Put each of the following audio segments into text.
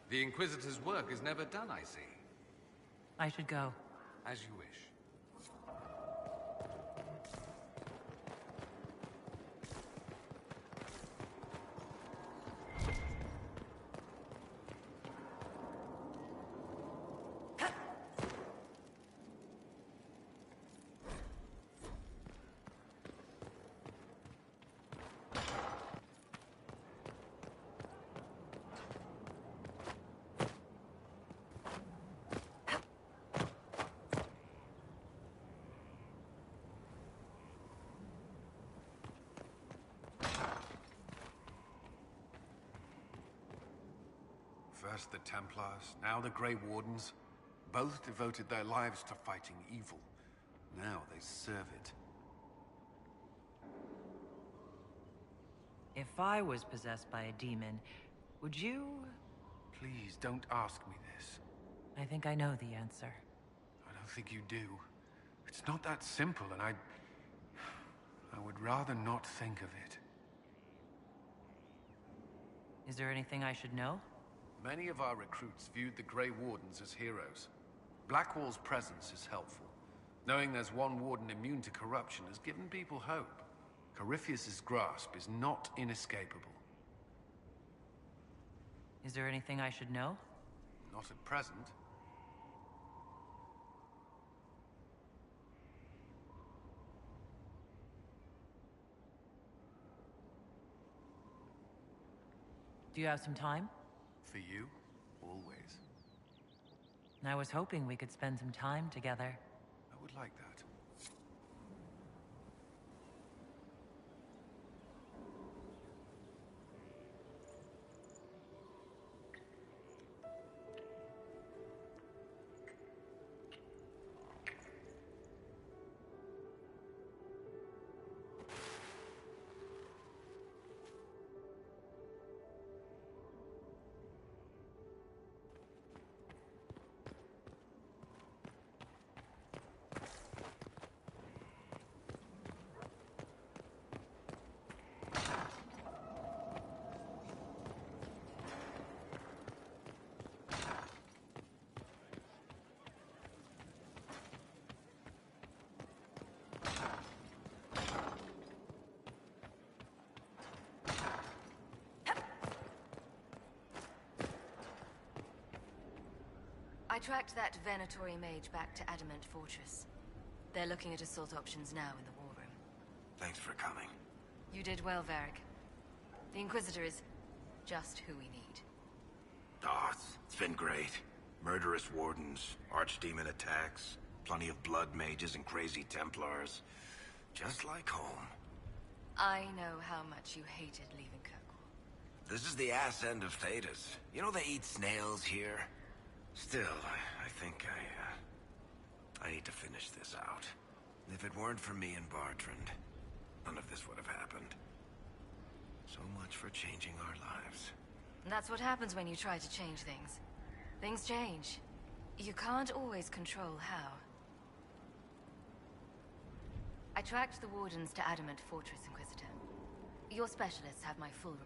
The Inquisitor's work is never done, I see. I should go. As you wish. First the Templars, now the Grey Wardens. Both devoted their lives to fighting evil. Now they serve it. If I was possessed by a demon, would you... Please don't ask me this. I think I know the answer. I don't think you do. It's not that simple, and I would rather not think of it. Is there anything I should know? Many of our recruits viewed the Grey Wardens as heroes. Blackwall's presence is helpful. Knowing there's one warden immune to corruption has given people hope. Corypheus's grasp is not inescapable. Is there anything I should know? Not at present. Do you have some time? For you, always. I was hoping we could spend some time together. I would like that. I tracked that Venatori mage back to Adamant Fortress. They're looking at assault options now in the war room. Thanks for coming. You did well, Varric. The Inquisitor is just who we need. Oh, it's been great. Murderous wardens, archdemon attacks, plenty of blood mages and crazy Templars. Just like home. I know how much you hated leaving Kirkwall. This is the ass end of Thedas. You know they eat snails here? Still, I think I need to finish this out. If it weren't for me and Bartrand, none of this would have happened. So much for changing our lives. And that's what happens when you try to change things. Things change. You can't always control how. I tracked the Wardens to Adamant Fortress, Inquisitor. Your specialists have my full report.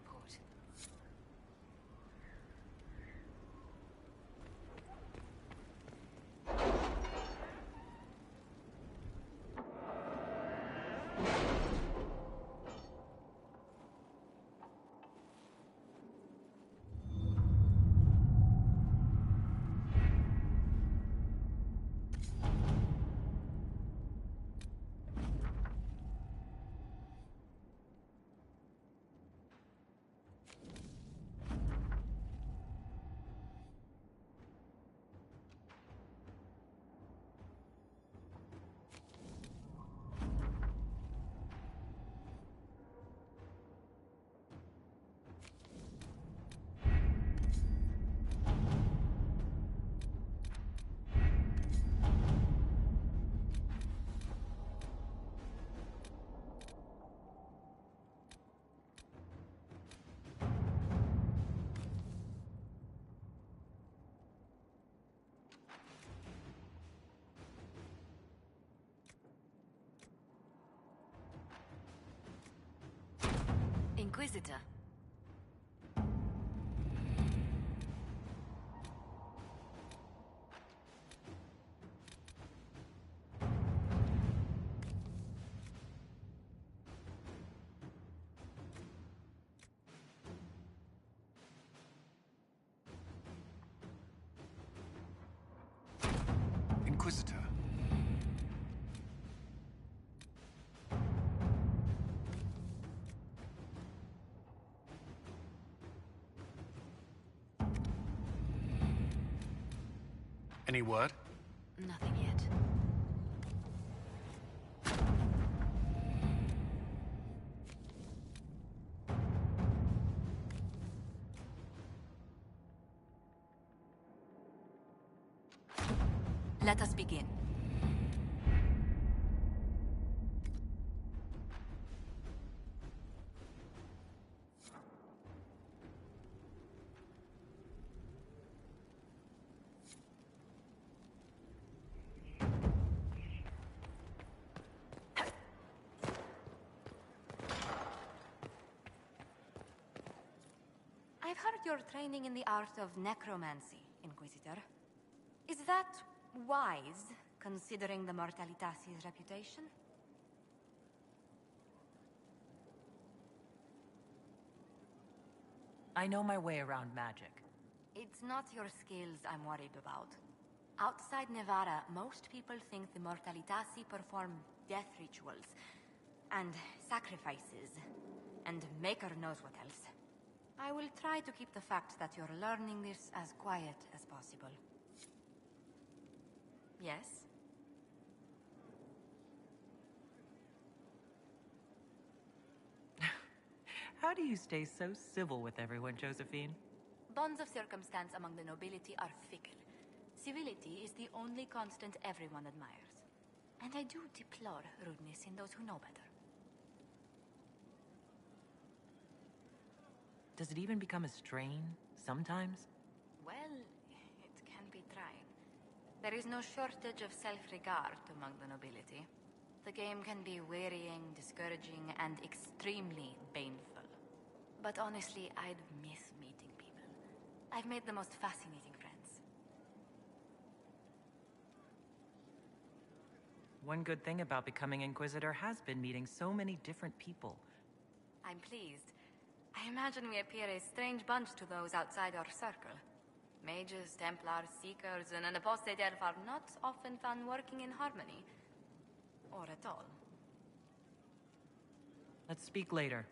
Inquisitor. Inquisitor. Any word? Nothing yet. Let us begin. I've heard you're training in the art of necromancy, Inquisitor. Is that wise, considering the Mortalitasi's reputation? I know my way around magic. It's not your skills I'm worried about. Outside Nevada, most people think the Mortalitasi perform death rituals, and sacrifices, and Maker knows what else. I will try to keep the fact that you're learning this as quiet as possible. Yes? How do you stay so civil with everyone, Josephine? Bonds of circumstance among the nobility are fickle. Civility is the only constant everyone admires. And I do deplore rudeness in those who know better. Does it even become a strain, sometimes? Well, it can be trying. There is no shortage of self-regard among the nobility. The game can be wearying, discouraging, and extremely painful. But honestly, I'd miss meeting people. I've made the most fascinating friends. One good thing about becoming Inquisitor has been meeting so many different people. I'm pleased. I imagine we appear a strange bunch to those outside our circle. Mages, Templars, Seekers, and an apostate elf are not often found working in harmony. Or at all. Let's speak later.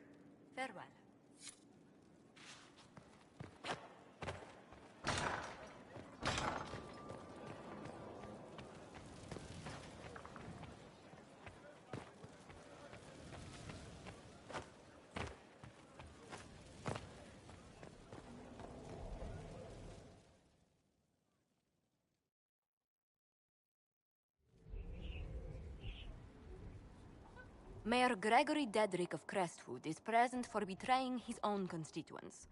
Farewell. Mayor Gregory Dedrick of Crestwood is present for betraying his own constituents.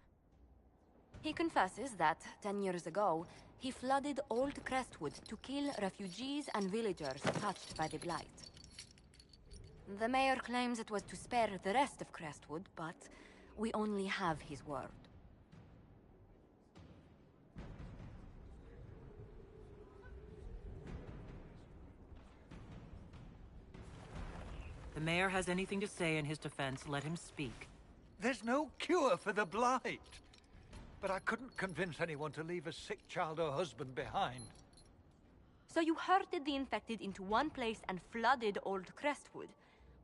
He confesses that, 10 years ago, he flooded Old Crestwood to kill refugees and villagers touched by the Blight. The mayor claims it was to spare the rest of Crestwood, but we only have his word. The mayor has anything to say in his defense, let him speak. There's no cure for the Blight. But I couldn't convince anyone to leave a sick child or husband behind. So you herded the infected into one place and flooded Old Crestwood?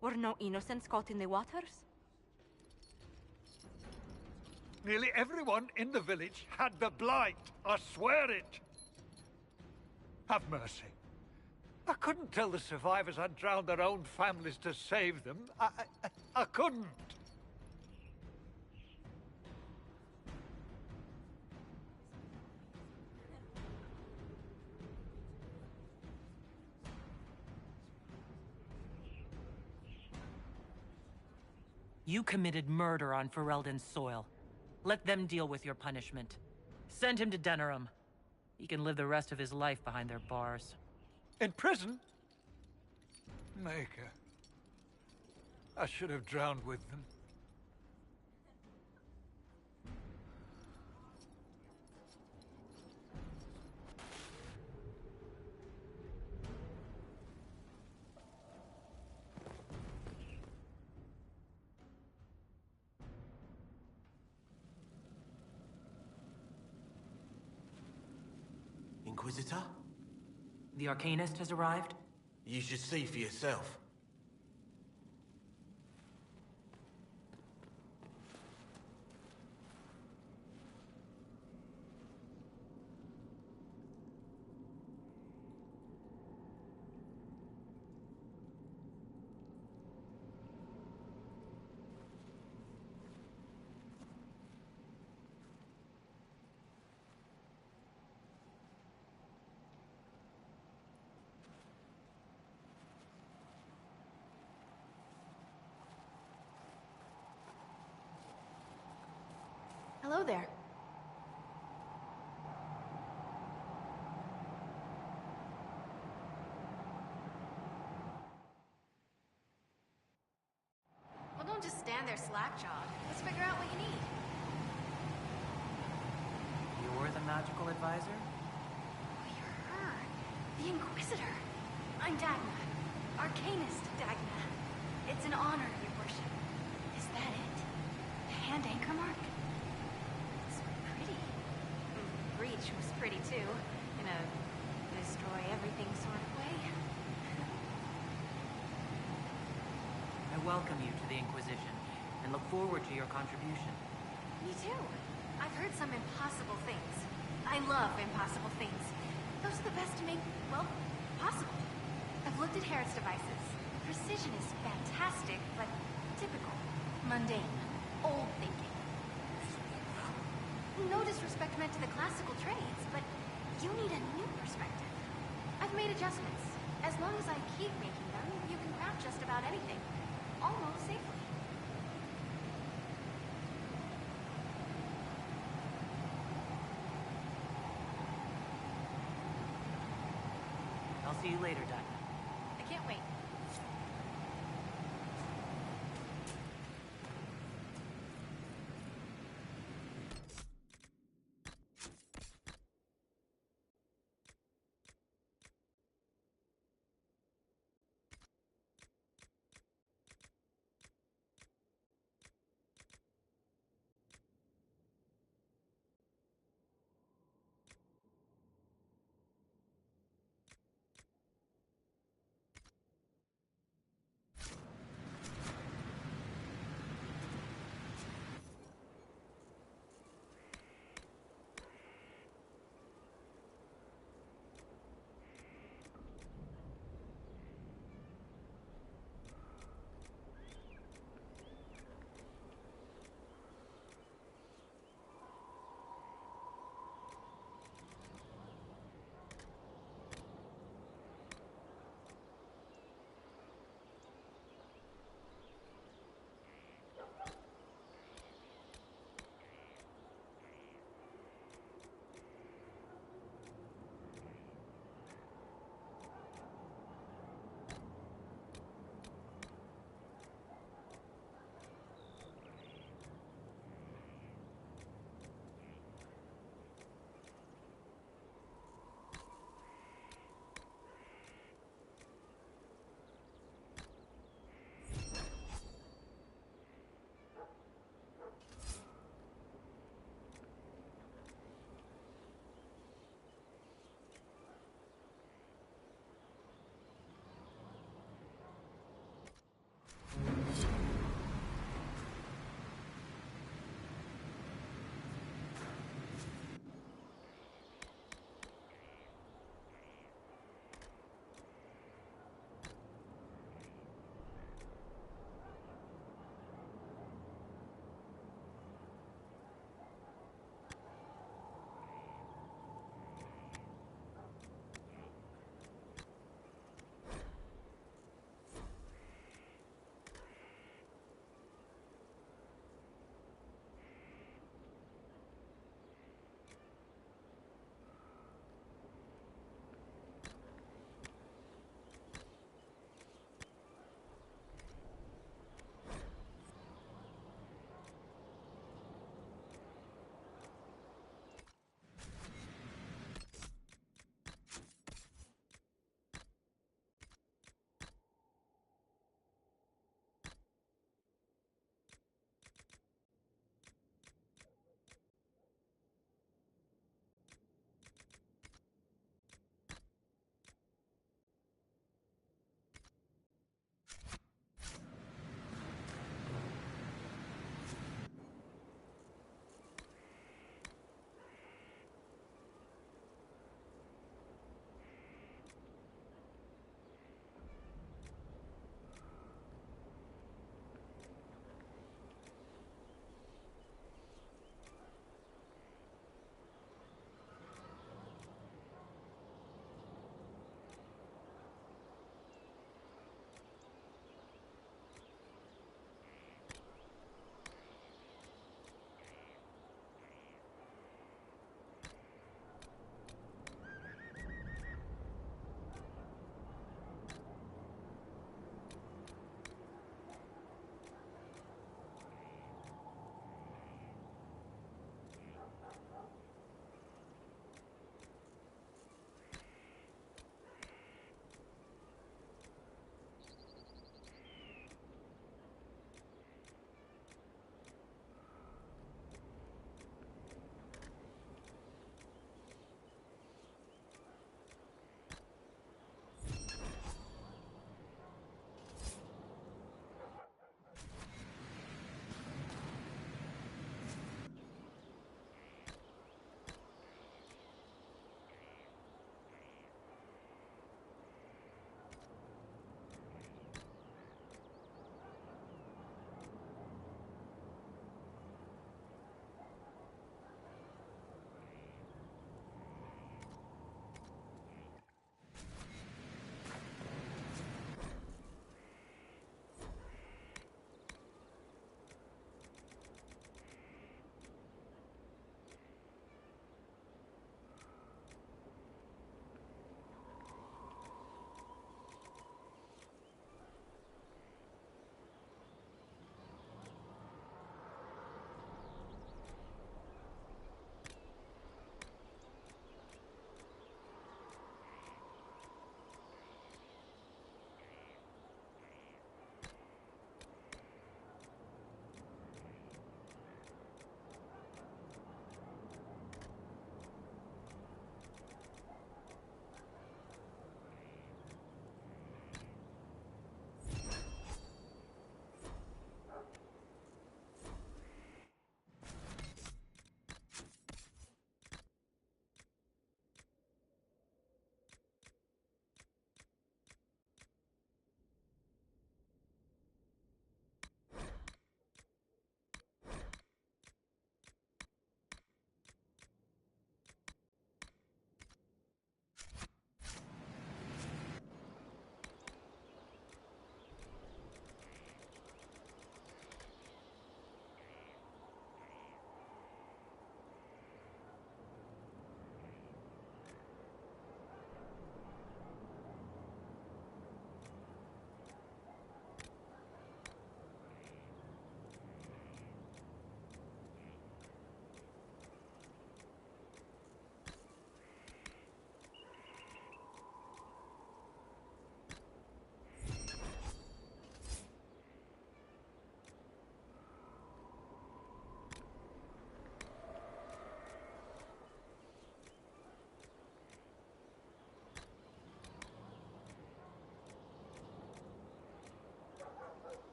Were no innocents caught in the waters? Nearly everyone in the village had the Blight. I swear it. Have mercy. I couldn't tell the survivors I'd drowned their own families to save them. I couldn't. You committed murder on Ferelden's soil. Let them deal with your punishment. Send him to Denerim. He can live the rest of his life behind their bars. In prison? Maker. I should have drowned with them. Inquisitor? The Arcanist has arrived? You should see for yourself. Hello there. Well, don't just stand there slack-jawed. Let's figure out what you need. You're the magical advisor? Oh, you're her. The Inquisitor. I'm Dagna. Arcanist Dagna. It's an honor, your worship. Is that it? The hand anchor mark? It's pretty. Breach was pretty, too. In a destroy everything sort of way. I welcome you to the Inquisition, and look forward to your contribution. Me too. I've heard some impossible things. I love impossible things. Those are the best to make, well, possible. I've looked at Herod's devices. Precision is fantastic, but typical. Mundane. Old thinking. No disrespect meant to the classical trades, but you need a new perspective. I've made adjustments. As long as I keep making them, you can craft just about anything. Almost safely. I'll see you later, Dagna. I can't wait.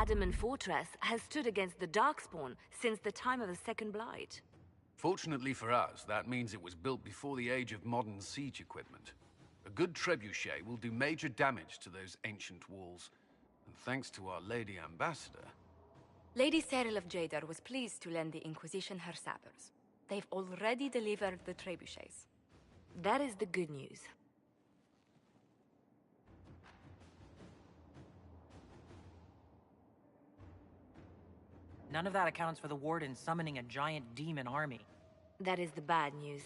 adamant fortress has stood against the Darkspawn since the time of the Second Blight. Fortunately for us, that means it was built before the age of modern siege equipment. A good trebuchet will do major damage to those ancient walls. And thanks to our Lady Ambassador... Lady Cyril of Jadar was pleased to lend the Inquisition her sabers. They've already delivered the trebuchets. That is the good news. None of that accounts for the Warden summoning a giant demon army. That is the bad news.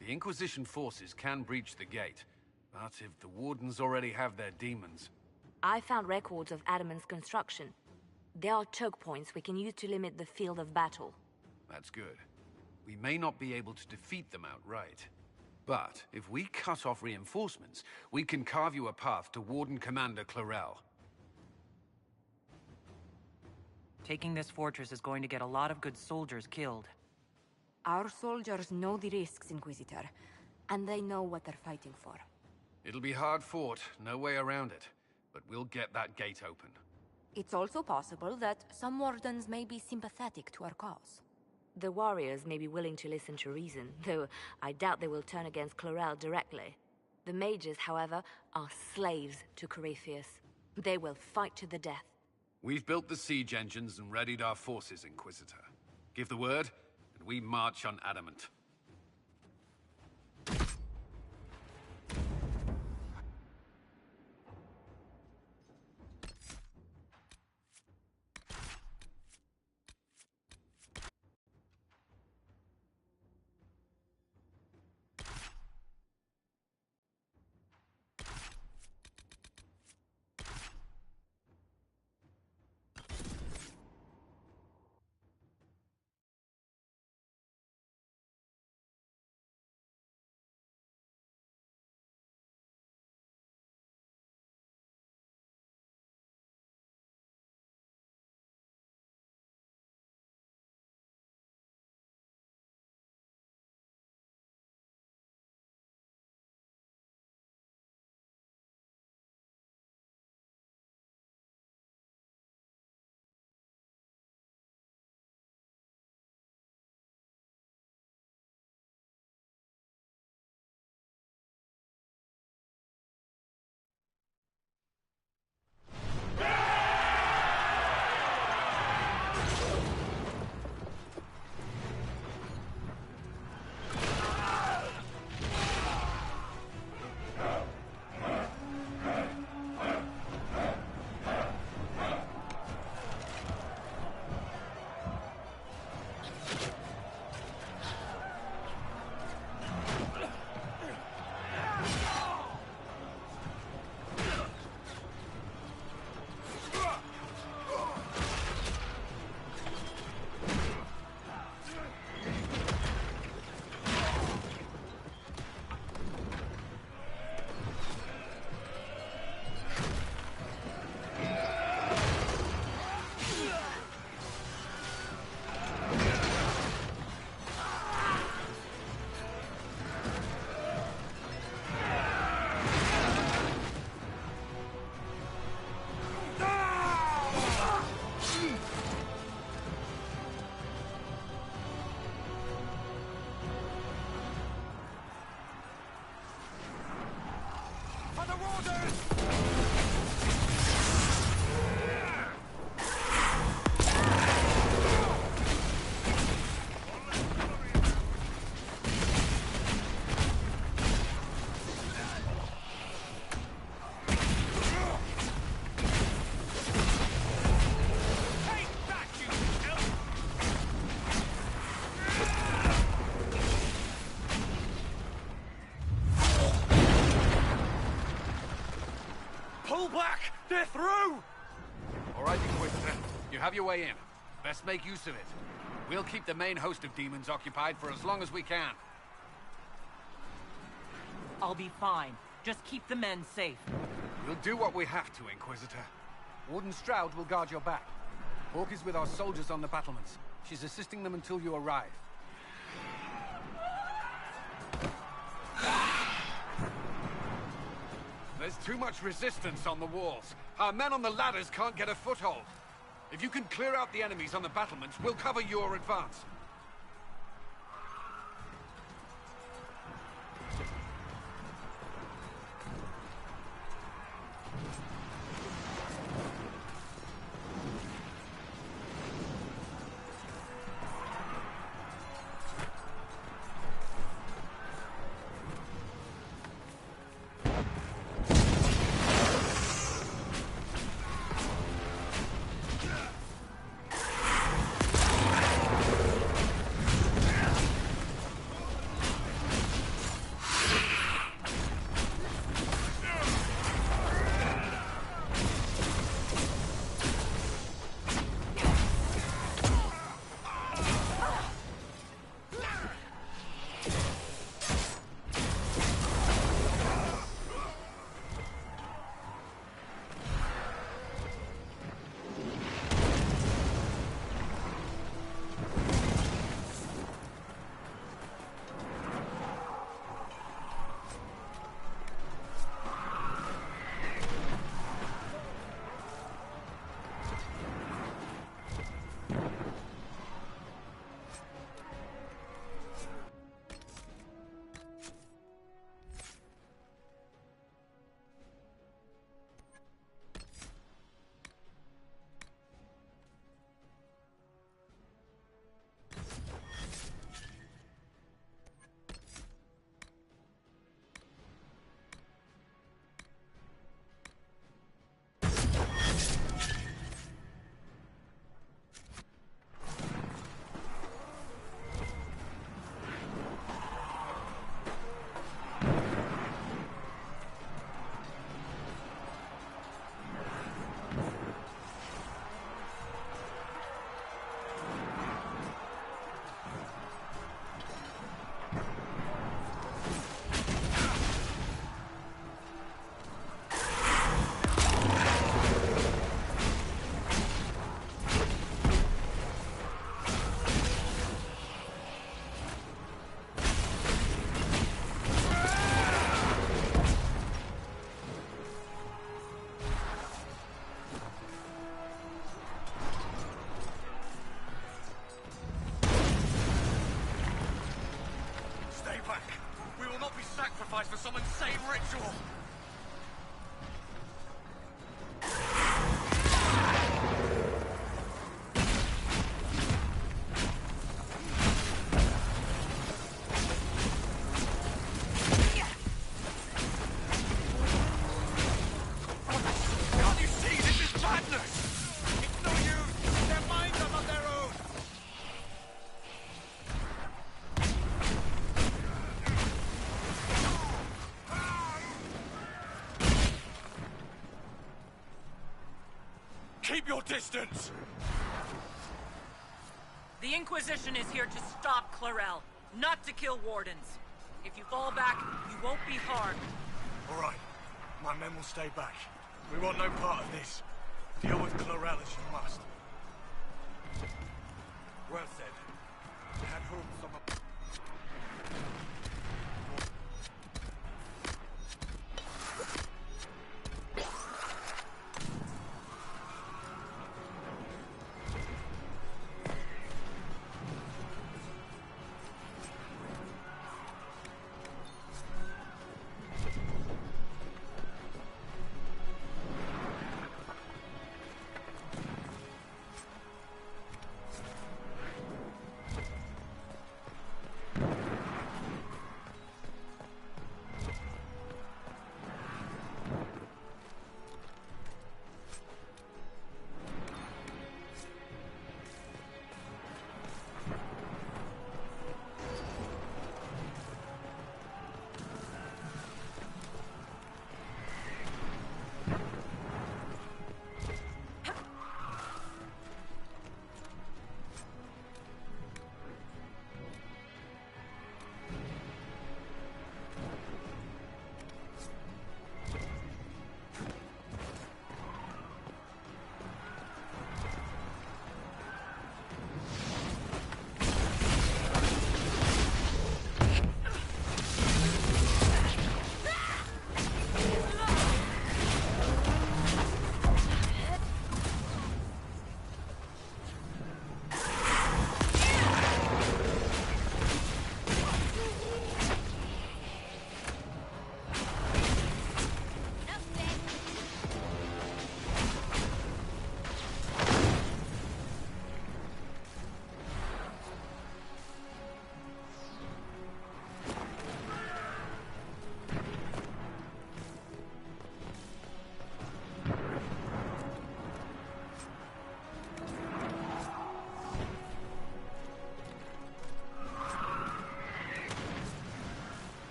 The Inquisition forces can breach the gate, but if the Wardens already have their demons... I found records of Adamant's construction. There are choke points we can use to limit the field of battle. That's good. We may not be able to defeat them outright. But if we cut off reinforcements, we can carve you a path to Warden Commander Clarel. Taking this fortress is going to get a lot of good soldiers killed. Our soldiers know the risks, Inquisitor, and they know what they're fighting for. It'll be hard fought, no way around it, but we'll get that gate open. It's also possible that some Wardens may be sympathetic to our cause. The warriors may be willing to listen to reason, though I doubt they will turn against Clarel directly. The mages, however, are slaves to Corypheus. They will fight to the death. We've built the siege engines and readied our forces, Inquisitor. Give the word, and we march on Adamant. They're through! All right, Inquisitor. You have your way in. Best make use of it. We'll keep the main host of demons occupied for as long as we can. I'll be fine. Just keep the men safe. We'll do what we have to, Inquisitor. Warden Stroud will guard your back. Hawk is with our soldiers on the battlements. She's assisting them until you arrive. There's Too much resistance on the walls. Our men on the ladders can't get a foothold. If you can clear out the enemies on the battlements, we'll cover your advance. For some insane ritual! Can't you see? This is madness! It's no use! Their minds are not their own! Keep your distance! The Inquisition is here to stop Clarel, not to kill wardens. If you fall back, you won't be harmed. All right. My men will stay back. We want no part of this. Deal with Clarel as you must. Well said. I had hoped some of...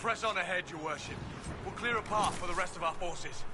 Press on ahead, your worship. We'll clear a path for the rest of our forces.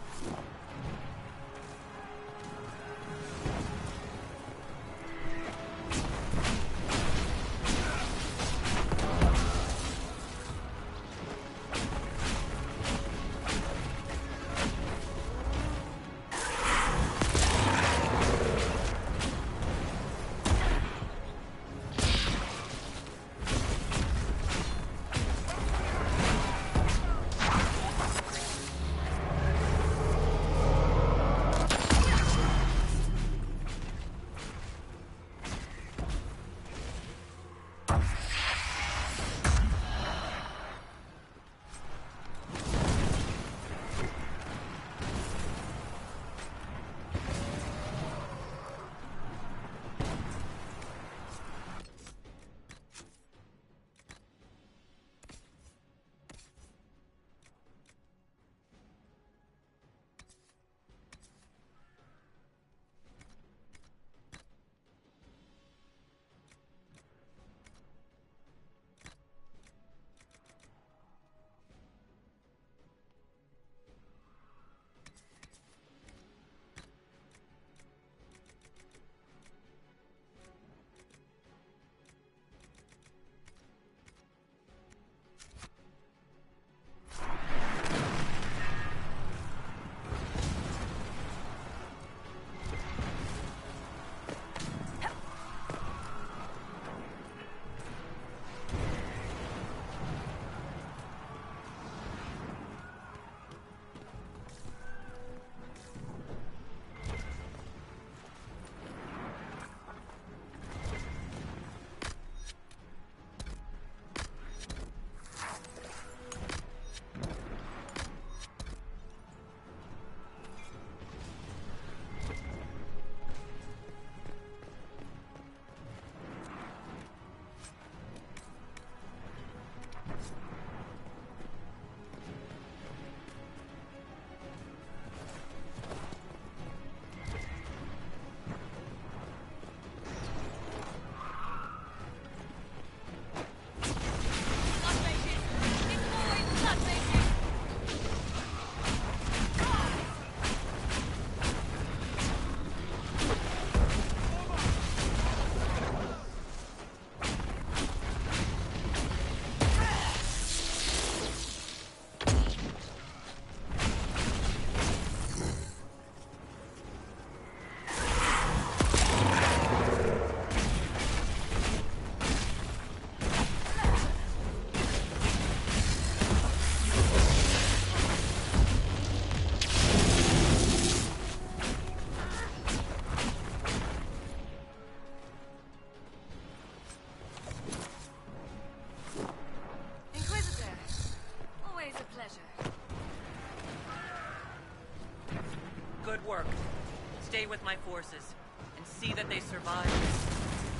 Stay with my forces, and see that they survive.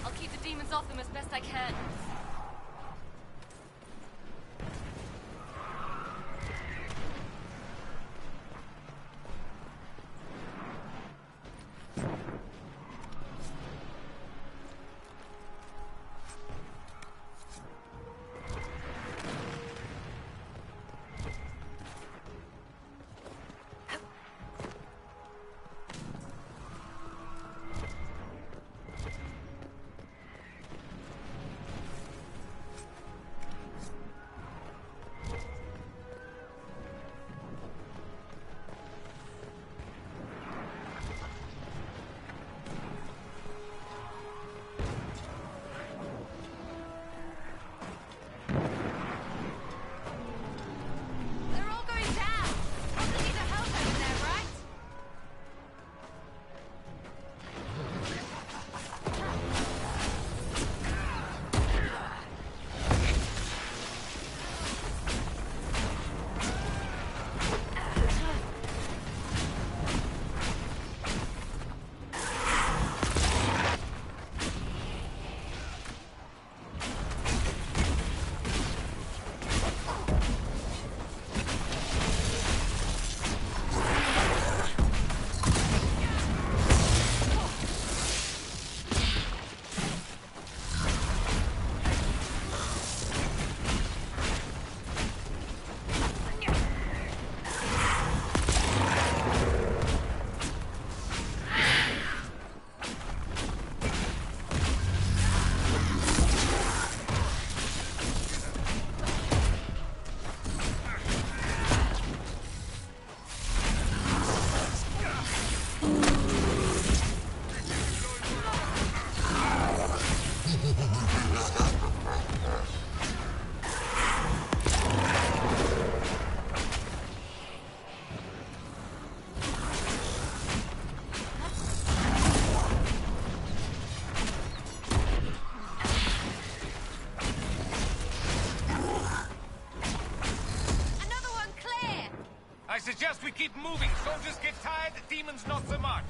I'll keep the demons off them as best I can. we keep moving, soldiers get tired, demons not so much.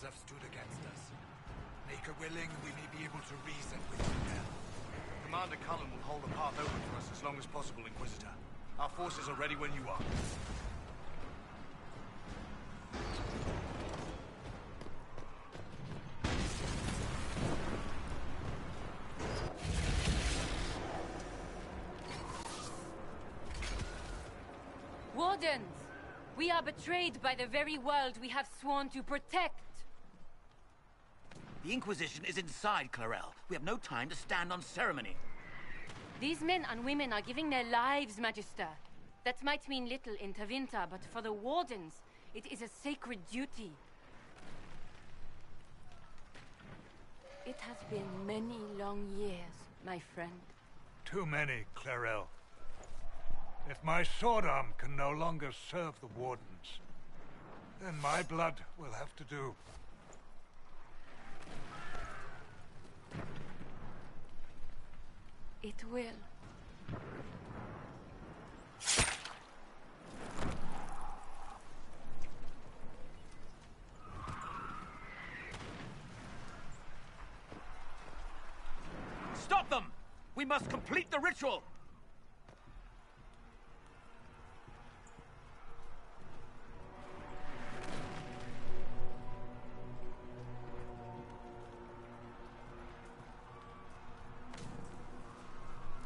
Have stood against us. Make her willing, we may be able to reason with her. Commander Cullen will hold the path open for us as long as possible, Inquisitor. Our forces are ready when you are. Wardens! We are betrayed by the very world we have sworn to protect! The Inquisition is inside, Clarel. We have no time to stand on ceremony. These men and women are giving their lives, Magister. That might mean little in Tavinta, but for the Wardens, it is a sacred duty. It has been many long years, my friend. Too many, Clarel. If my sword arm can no longer serve the Wardens, then my blood will have to do. It will. Stop them! We must complete the ritual!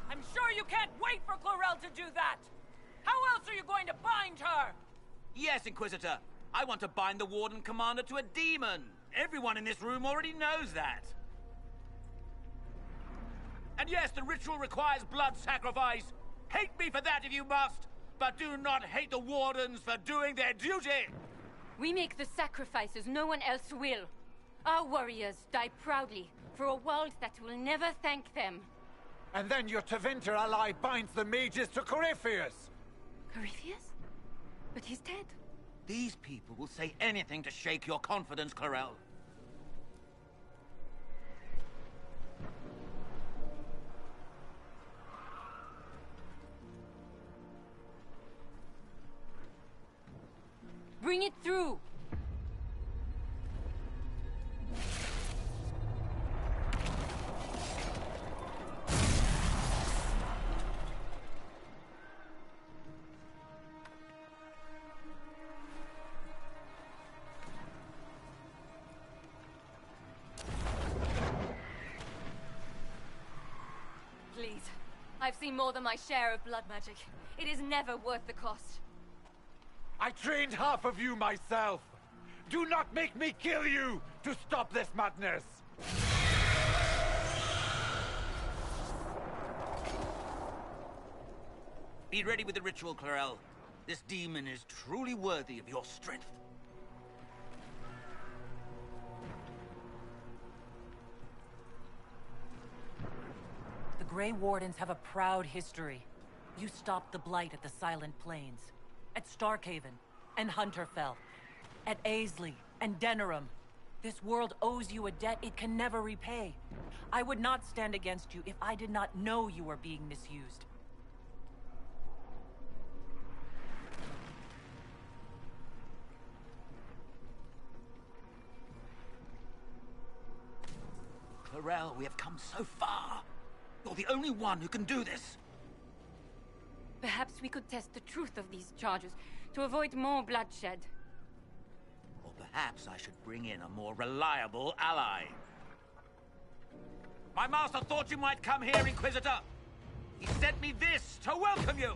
I'm sure you can't wait for Clarel to do that! How else are you going to bind her? Yes, Inquisitor. I want to bind the Warden Commander to a demon. Everyone in this room already knows that. And yes, the ritual requires blood sacrifice. Hate me for that if you must, but do not hate the Wardens for doing their duty! We make the sacrifices no one else will. Our warriors die proudly for a world that will never thank them. And then your Tevinter ally binds the mages to Corypheus! Corypheus? But he's dead. These people will say anything to shake your confidence, Clarel. Bring it through! Please. I've seen more than my share of blood magic. It is never worth the cost. I trained half of you myself! Do not make me kill you to stop this madness! Be ready with the ritual, Clarel. This demon is truly worthy of your strength. The Grey Wardens have a proud history. You stopped the Blight at the Silent Plains, at Starkhaven, and Hunterfell, at Aisley, and Denerim. This world owes you a debt it can never repay. I would not stand against you if I did not know you were being misused. Clarel, we have come so far. You're the only one who can do this. Perhaps we could test the truth of these charges to avoid more bloodshed. Or perhaps I should bring in a more reliable ally. My master thought you might come here, Inquisitor. He sent me this to welcome you.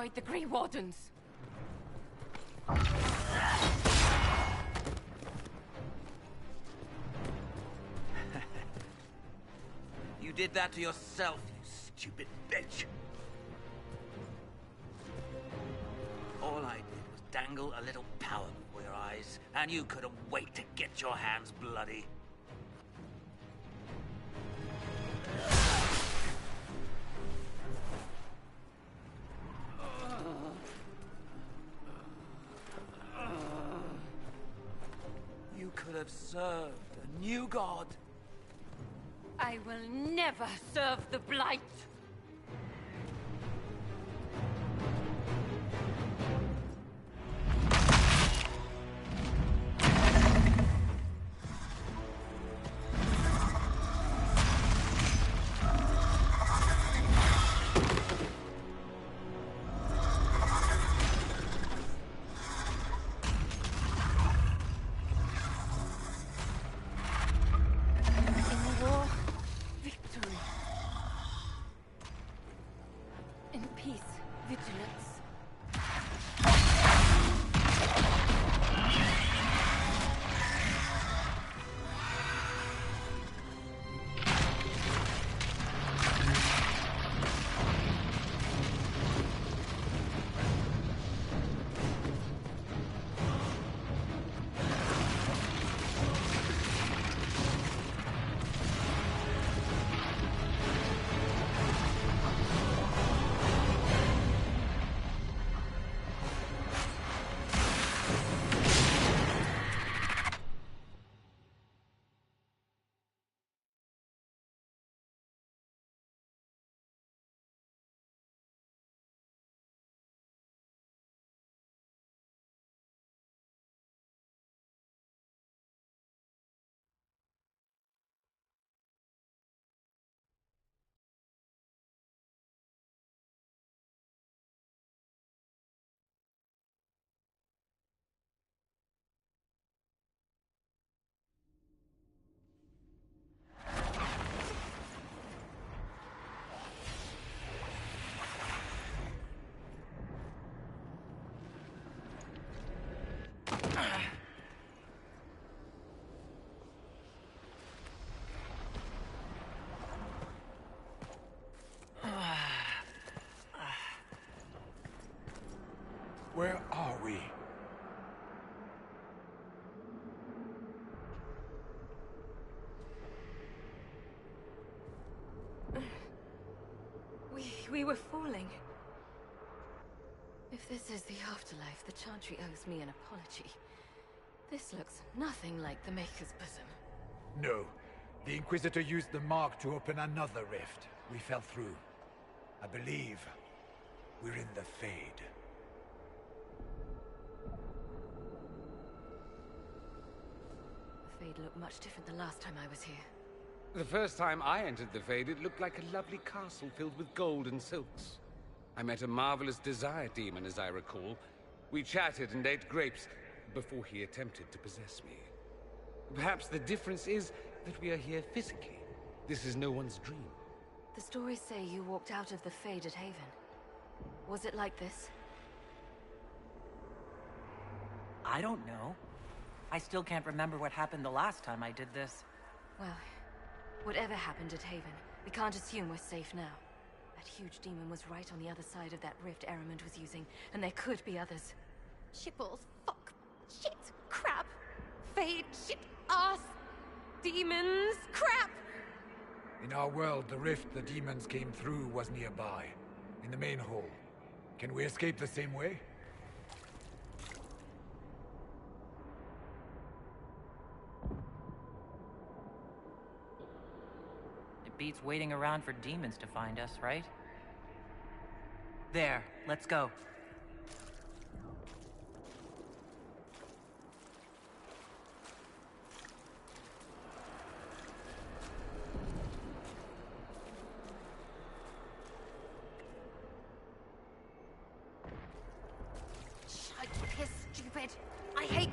fight the Grey Wardens. You did that to yourself, you stupid bitch. All I did was dangle a little power before your eyes, and you couldn't wait to get your hands bloody. You could have served a new god. I will never serve the Blight! Where are we? We were falling. If this is the afterlife, the Chantry owes me an apology. This looks nothing like the Maker's bosom. No. The Inquisitor used the mark to open another rift. We fell through. I believe we're in the Fade. The Fade looked much different the last time I was here. The first time I entered the Fade, it looked like a lovely castle filled with gold and silks. I met a marvelous desire demon, as I recall. We chatted and ate grapes before he attempted to possess me. Perhaps the difference is that we are here physically. This is no one's dream. The stories say you walked out of the Fade at Haven. Was it like this? I don't know. I still can't remember what happened the last time I did this. Well, whatever happened at Haven, we can't assume we're safe now. That huge demon was right on the other side of that rift Eramund was using, and there could be others. Shitballs, fuck, shit, crap, Fade, shit, ass, demons, crap! In our world, the rift the demons came through was nearby, in the main hall. Can we escape the same way? It beats waiting around for demons to find us, right? There, let's go. Shite piss, stupid. I hate...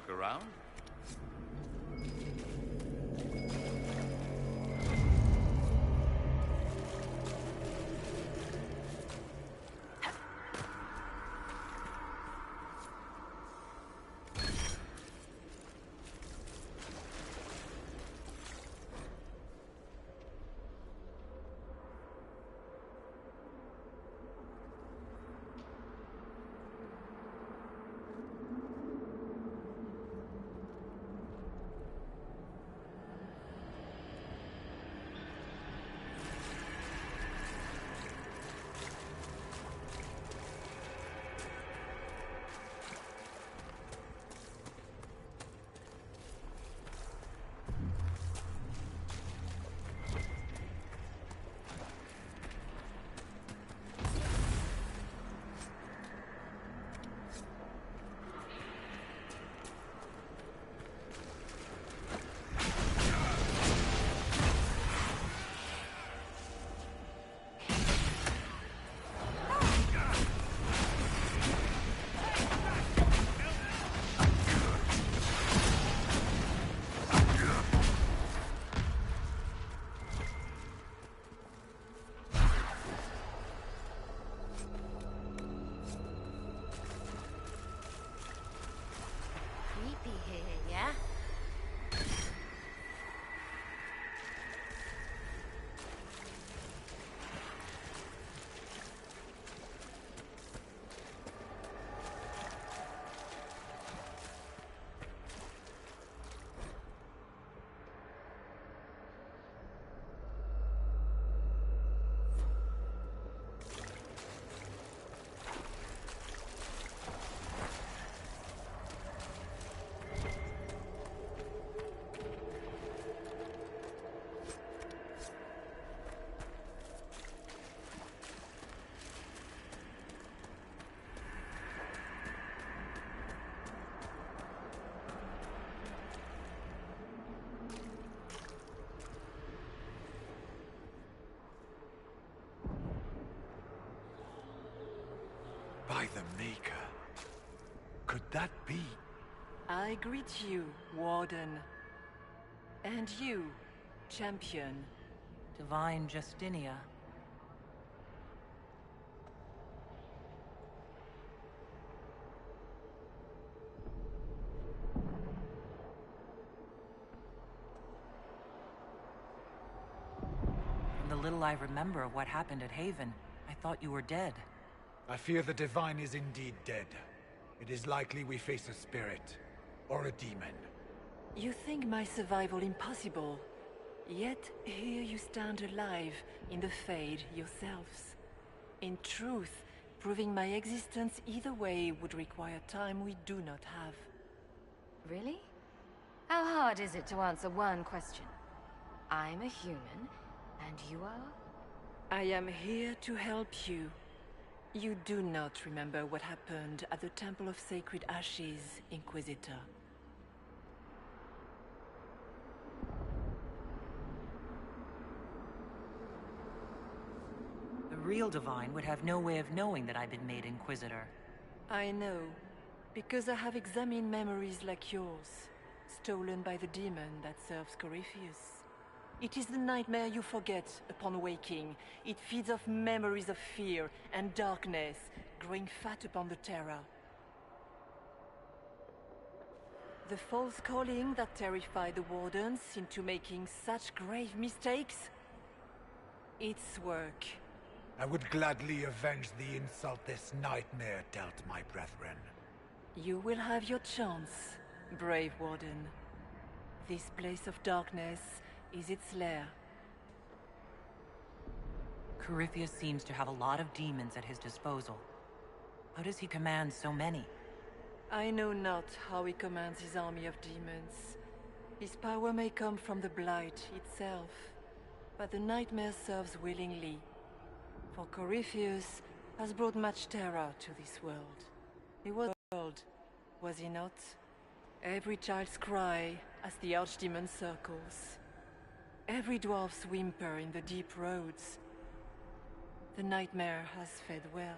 look around. Creepy here, yeah? By the Maker. Could that be? I greet you, Warden. And you, Champion. Divine Justinia. From the little I remember of what happened at Haven, I thought you were dead. I fear the Divine is indeed dead. It is likely we face a spirit. Or a demon. You think my survival impossible, yet here you stand alive in the Fade yourselves. In truth, proving my existence either way would require time we do not have. Really? How hard is it to answer one question? I'm a human, and you are? I am here to help you. You do not remember what happened at the Temple of Sacred Ashes, Inquisitor. The real Divine would have no way of knowing that I've been made Inquisitor. I know, because I have examined memories like yours, stolen by the demon that serves Corypheus. It is the nightmare you forget upon waking. It feeds off memories of fear and darkness, growing fat upon the terror. The false calling that terrified the Wardens into making such grave mistakes? Its work. I would gladly avenge the insult this nightmare dealt my brethren. You will have your chance, brave Warden. This place of darkness is its lair. Corypheus seems to have a lot of demons at his disposal. How does he command so many? I know not how he commands his army of demons. His power may come from the Blight itself, but the nightmare serves willingly. For Corypheus has brought much terror to this world. He was a world, was he not? Every child's cry as the archdemon circles. Every dwarf's whimper in the deep roads. The nightmare has fed well.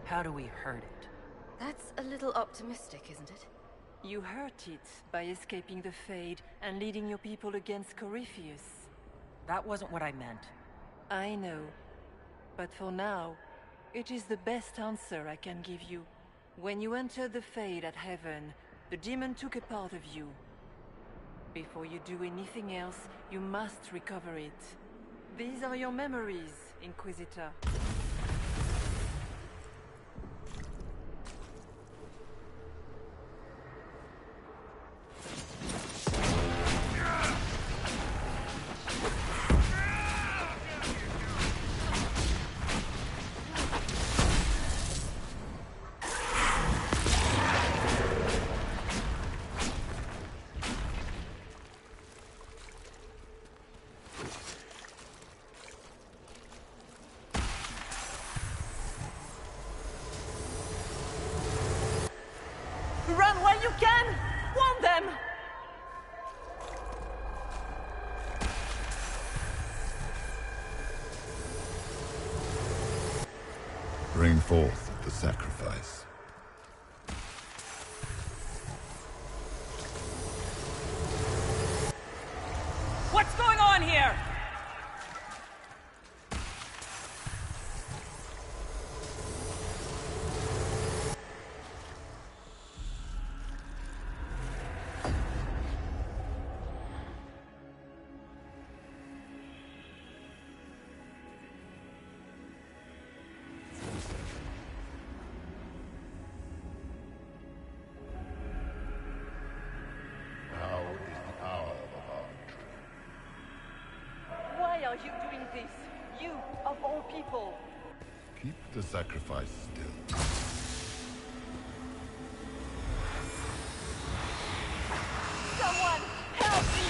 How do we hurt it? That's a little optimistic, isn't it? You hurt it by escaping the Fade and leading your people against Corypheus. That wasn't what I meant. I know. But for now, it is the best answer I can give you. When you entered the Fade at Heaven, the demon took a part of you. Before you do anything else, you must recover it. These are your memories, Inquisitor. Run while you can! Warn them! Bring forth the sacrifice. What's going on here? Why are you doing this? You, of all people. Keep the sacrifice still. Someone, help me!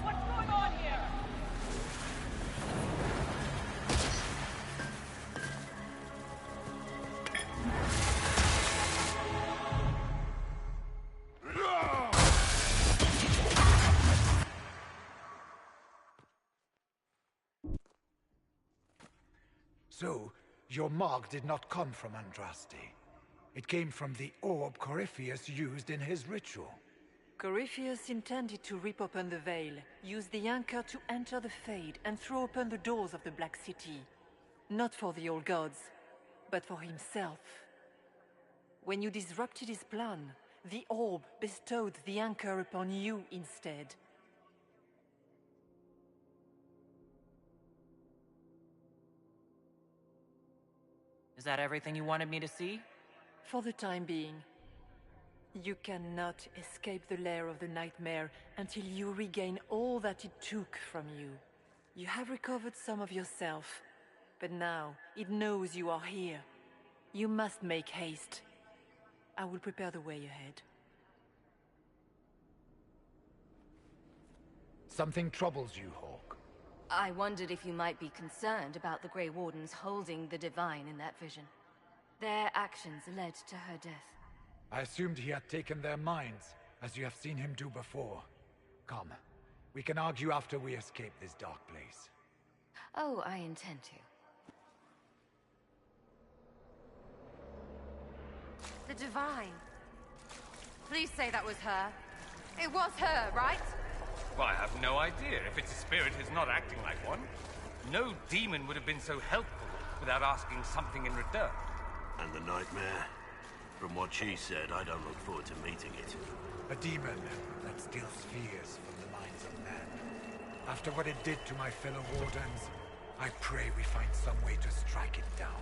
What's going on here? So, your mark did not come from Andraste. It came from the orb Corypheus used in his ritual. Corypheus intended to rip open the veil, use the anchor to enter the Fade, and throw open the doors of the Black City. Not for the old gods, but for himself. When you disrupted his plan, the orb bestowed the anchor upon you instead. Is that everything you wanted me to see? For the time being. You cannot escape the lair of the nightmare until you regain all that it took from you. You have recovered some of yourself, but now it knows you are here. You must make haste. I will prepare the way ahead. Something troubles you, Hawk. I wondered if you might be concerned about the Grey Wardens holding the Divine in that vision. Their actions led to her death. I assumed he had taken their minds, as you have seen him do before. Come, we can argue after we escape this dark place. Oh, I intend to. The Divine. Please say that was her. It was her, right? Well, I have no idea. If it's a spirit, it's not acting like one. No demon would have been so helpful without asking something in return. And the nightmare? From what she said, I don't look forward to meeting it. A demon that steals fears from the minds of men. After what it did to my fellow Wardens, I pray we find some way to strike it down.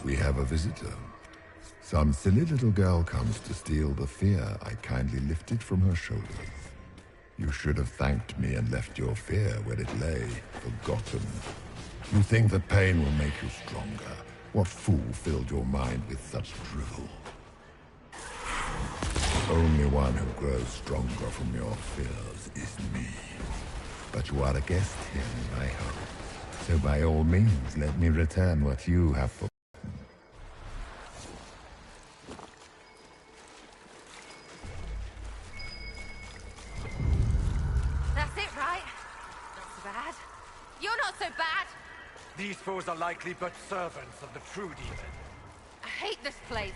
We have a visitor. Some silly little girl comes to steal the fear I kindly lifted from her shoulders. You should have thanked me and left your fear where it lay, forgotten. You think that pain will make you stronger. What fool filled your mind with such drivel? Only one who grows stronger from your fears is me. But you are a guest here in my home. So by all means, let me return what you have for. That's it, right? Not so bad. You're not so bad! These foes are likely but servants of the true demon. I hate this place.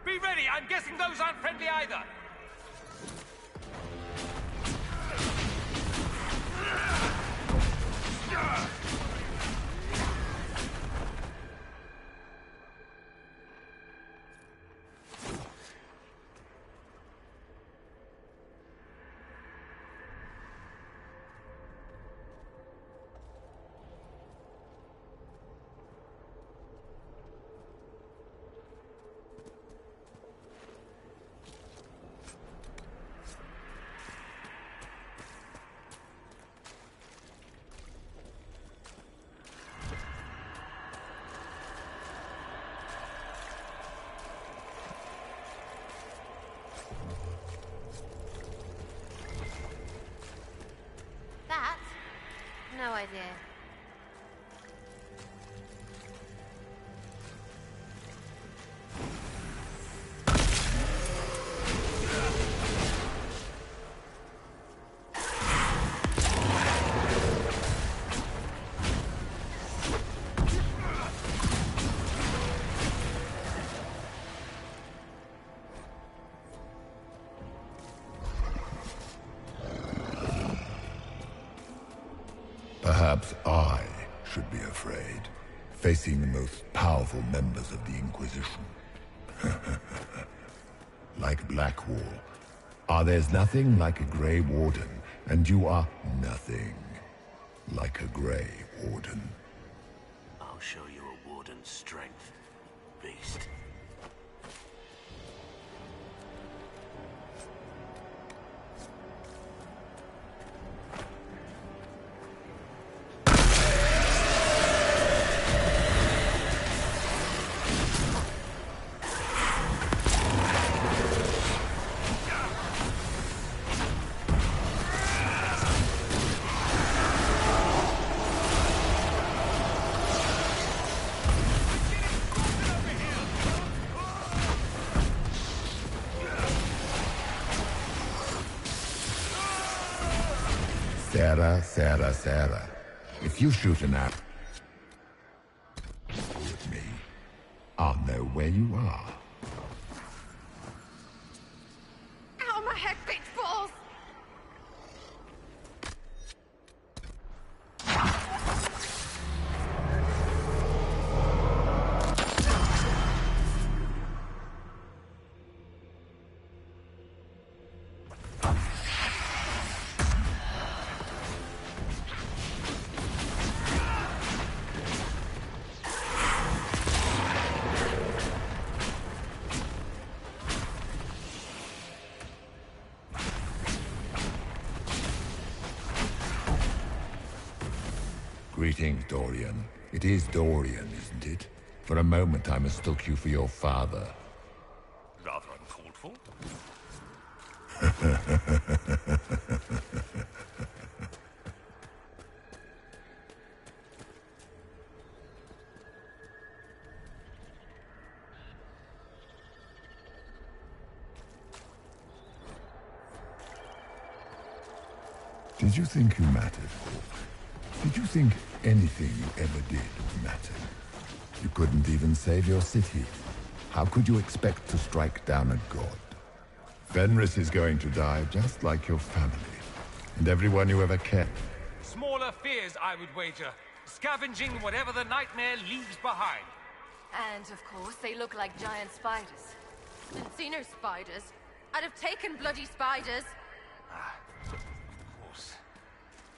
Be ready! I'm guessing those aren't friendly either! That? No idea. Perhaps I should be afraid, facing the most powerful members of the Inquisition. Like Blackwall, there's nothing like a Grey Warden, and you are nothing like a Grey Warden. I'll show you a warden's strength, beast. Sarah. If you shoot an arrow at me, I'll know where you are. Ow, my head, bitch balls! Greetings, Dorian. It is Dorian, isn't it? For a moment I mistook you for your father. Rather uncalled for. Did you think you mattered, Hawk? Did you think anything you ever did mattered? You couldn't even save your city. How could you expect to strike down a god? Fenris is going to die just like your family, and everyone you ever kept. Smaller fears, I would wager. Scavenging whatever the nightmare leaves behind. And of course, they look like giant spiders. Didn't see no spiders. I'd have taken bloody spiders. Of course.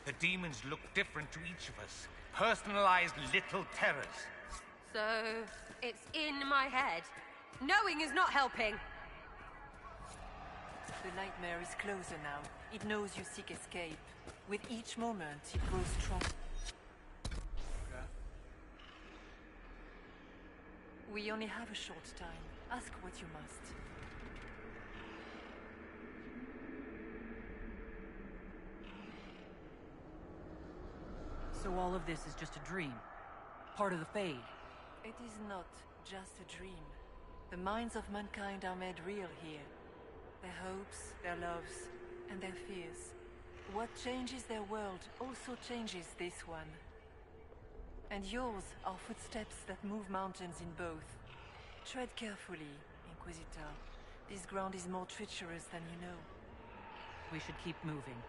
The demons look different to each of us. Personalized little terrors. So, it's in my head. Knowing is not helping. The nightmare is closer now. It knows you seek escape. With each moment, it grows stronger. We only have a short time. Ask what you must. So all of this is just a dream? Part of the Fade? It is not just a dream. The minds of mankind are made real here. Their hopes, their loves, and their fears. What changes their world also changes this one. And yours are footsteps that move mountains in both. Tread carefully, Inquisitor. This ground is more treacherous than you know. We should keep moving.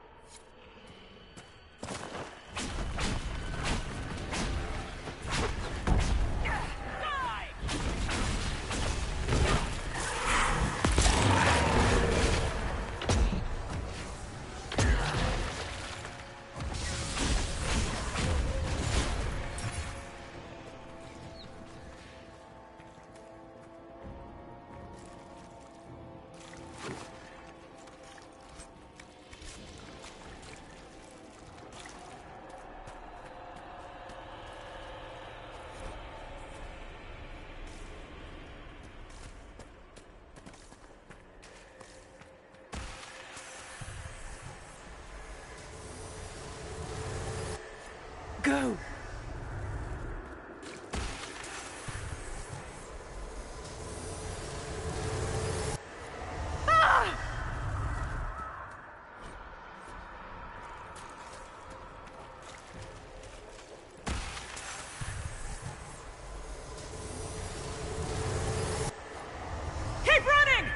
Go! Keep running!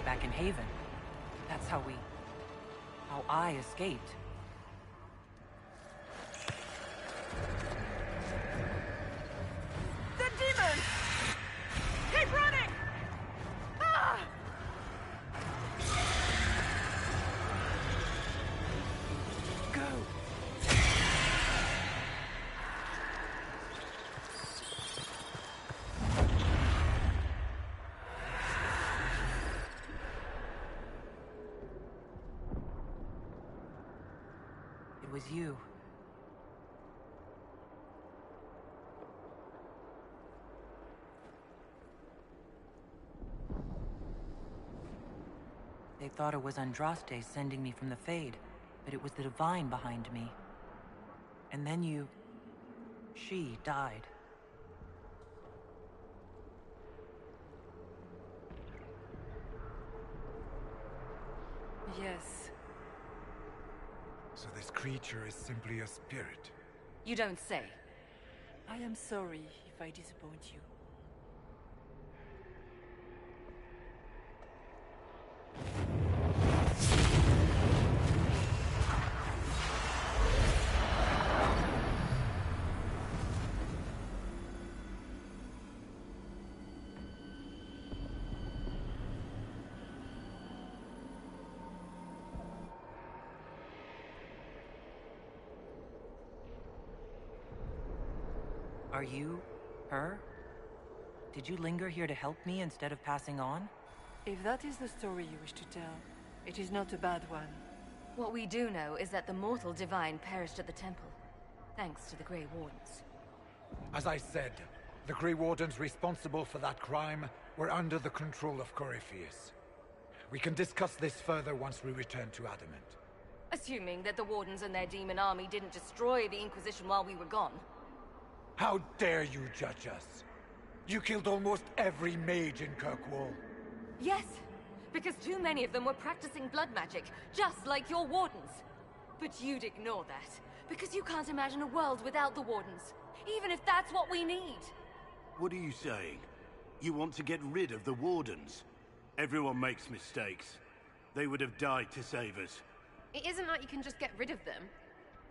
Back in Haven. That's how I escaped. The demon! Keep running! Ah! Go! It was you. They thought it was Andraste sending me from the Fade, but it was the Divine behind me. And then she died. Yes. So this creature is simply a spirit? You don't say. I am sorry if I disappoint you. Are you... her? Did you linger here to help me instead of passing on? If that is the story you wish to tell, it is not a bad one. What we do know is that the mortal divine perished at the temple, thanks to the Grey Wardens. As I said, the Grey Wardens responsible for that crime were under the control of Corypheus. We can discuss this further once we return to Adamant. Assuming that the Wardens and their demon army didn't destroy the Inquisition while we were gone. How dare you judge us? You killed almost every mage in Kirkwall. Yes, because too many of them were practicing blood magic, just like your Wardens. But you'd ignore that, because you can't imagine a world without the Wardens, even if that's what we need. What are you saying? You want to get rid of the Wardens? Everyone makes mistakes. They would have died to save us. It isn't like you can just get rid of them.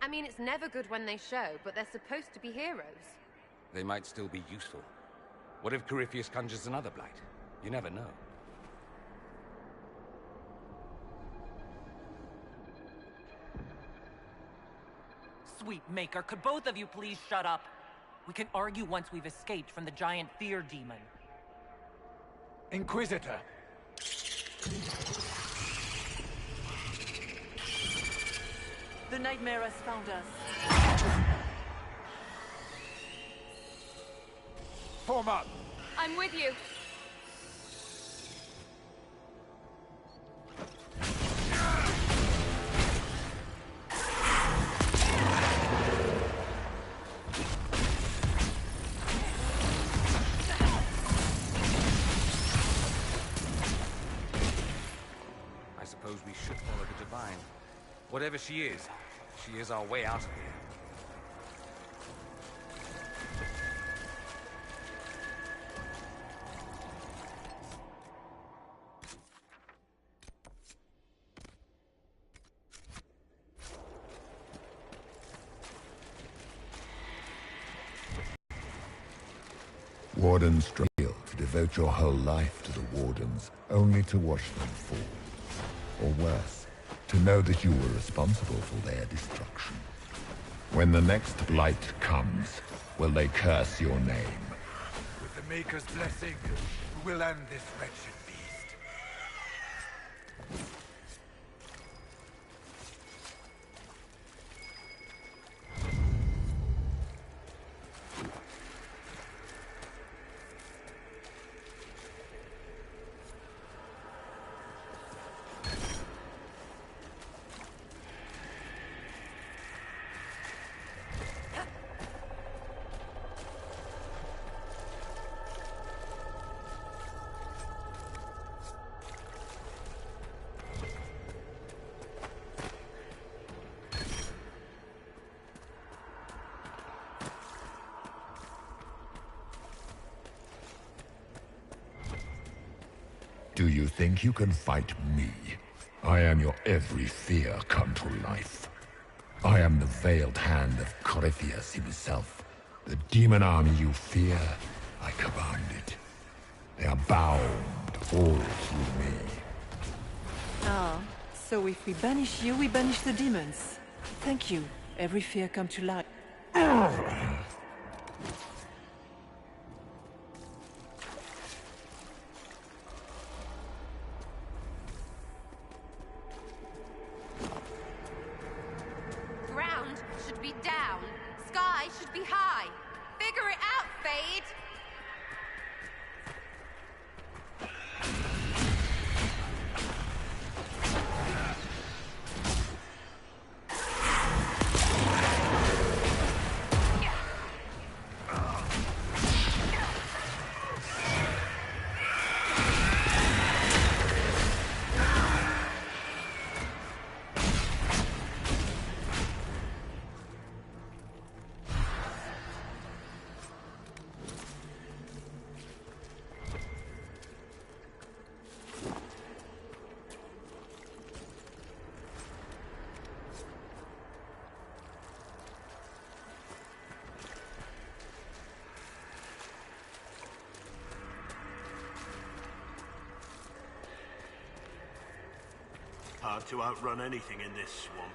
I mean, it's never good when they show, but they're supposed to be heroes. They might still be useful. What if Corypheus conjures another blight? You never know. Sweet Maker, could both of you please shut up? We can argue once we've escaped from the giant fear demon. Inquisitor! The nightmare has found us. Form up! I'm with you. I suppose we should follow the Divine. Whatever she is our way out of here. Wardens struggle to devote your whole life to the Wardens, only to watch them fall. Or worse, to know that you were responsible for their destruction. When the next blight comes, will they curse your name? With the Maker's blessing, we'll end this wretched beast. Do you think you can fight me? I am your every fear come to life. I am the veiled hand of Corypheus himself. The demon army you fear, I command it. They are bound all through me. Ah, so if we banish you, we banish the demons. Thank you. Every fear come to life. Ground should be down. Sky should be high. Figure it out, Fade! Hard to outrun anything in this swamp.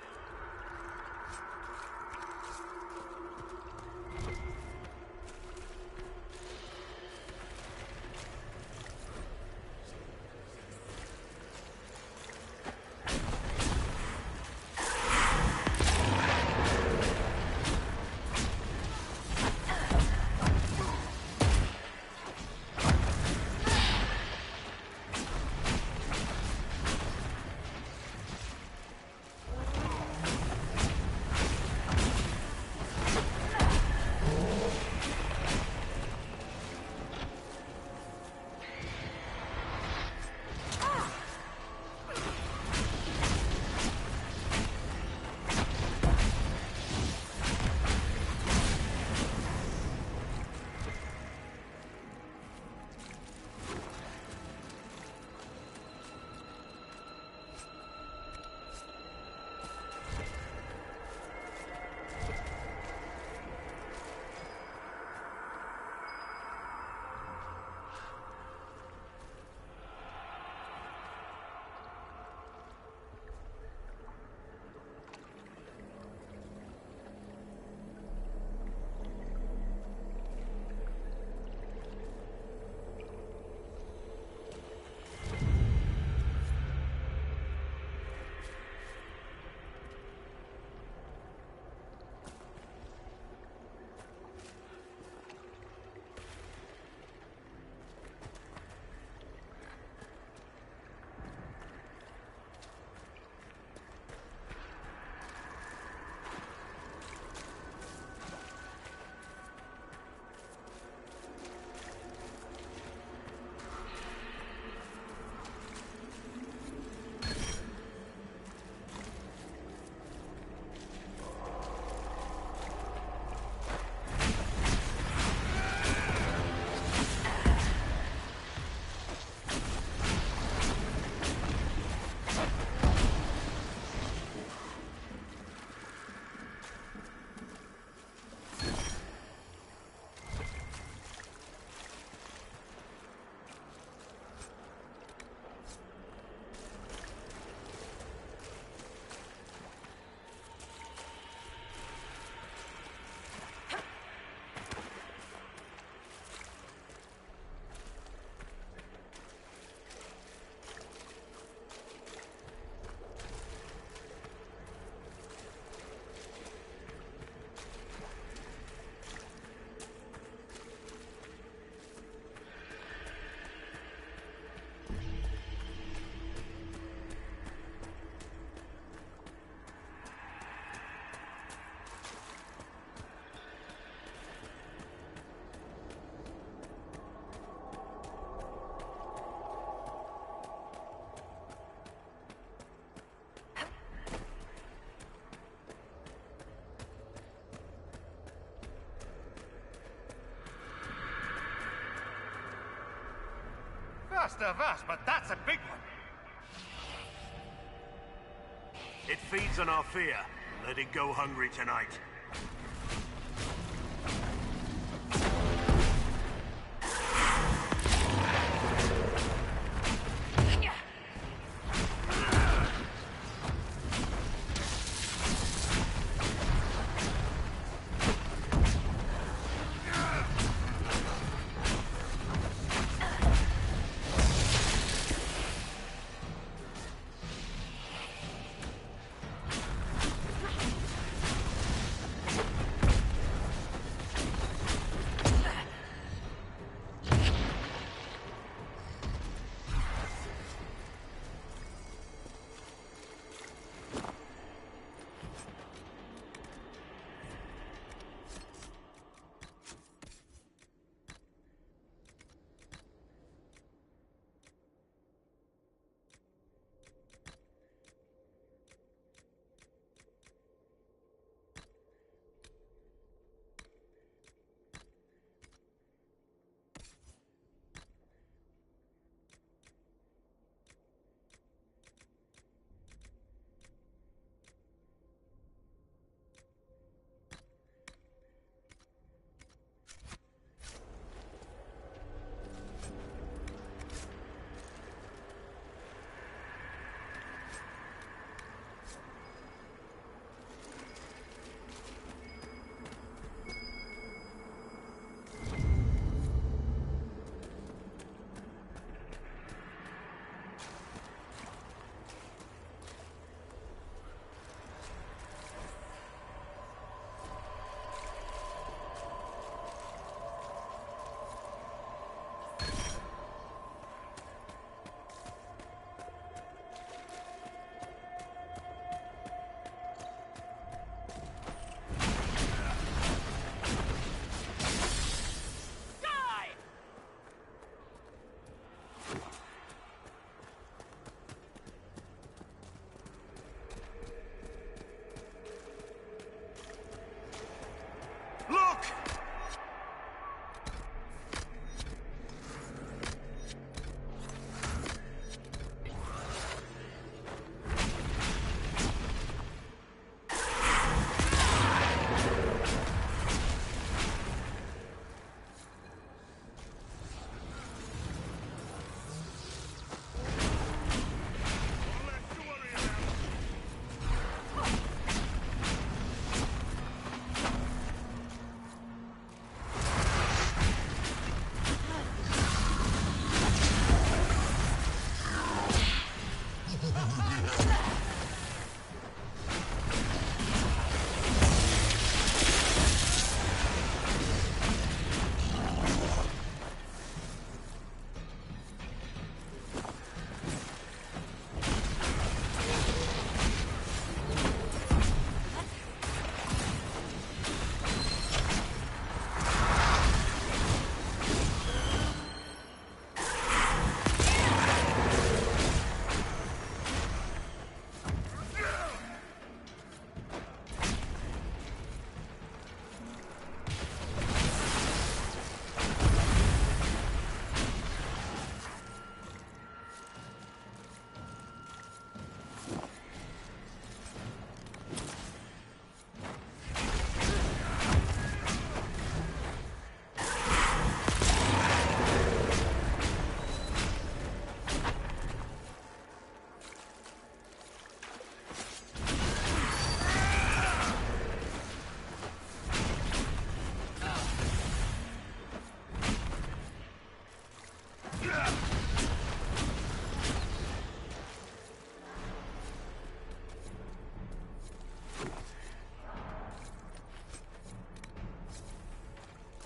Last of Us, but that's a big one. It feeds on our fear. Let it go hungry tonight.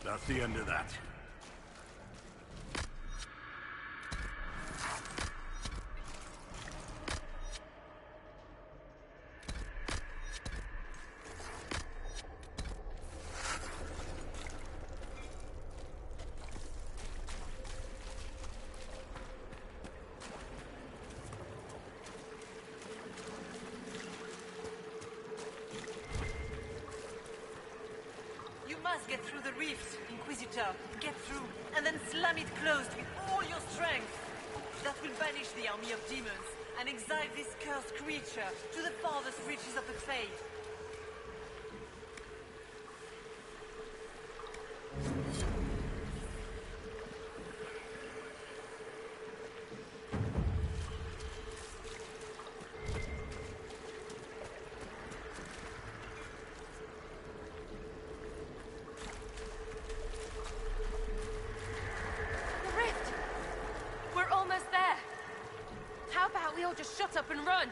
That's the end of that. You must get through the rifts, Inquisitor. Get through, and then slam it closed with all your strength. that will banish the army of demons and exile this cursed creature to the farthest reaches of the Fade. Just shut up and run!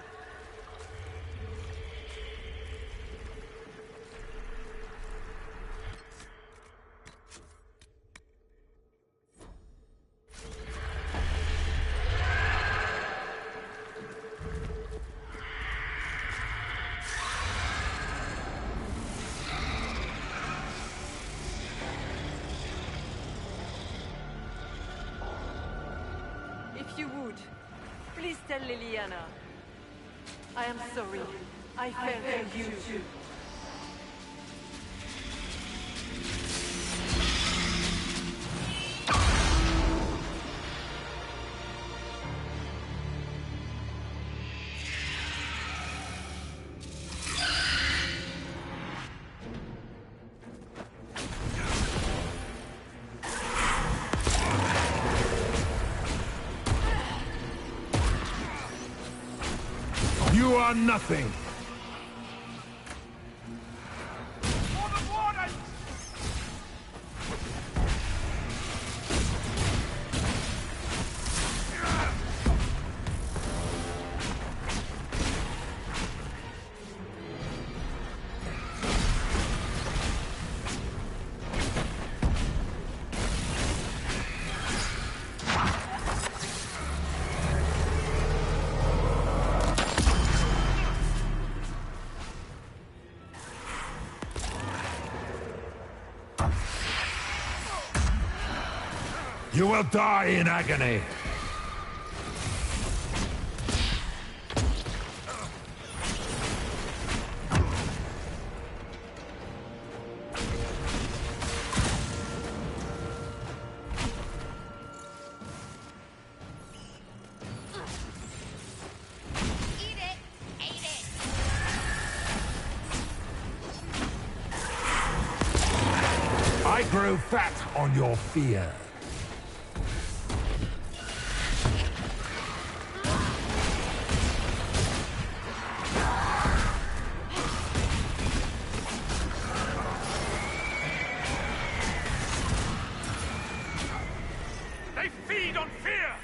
If you would, please tell Liliana. I am sorry. I failed you too. You are nothing! You will die in agony! I grow fat on your fear. They feed on fear!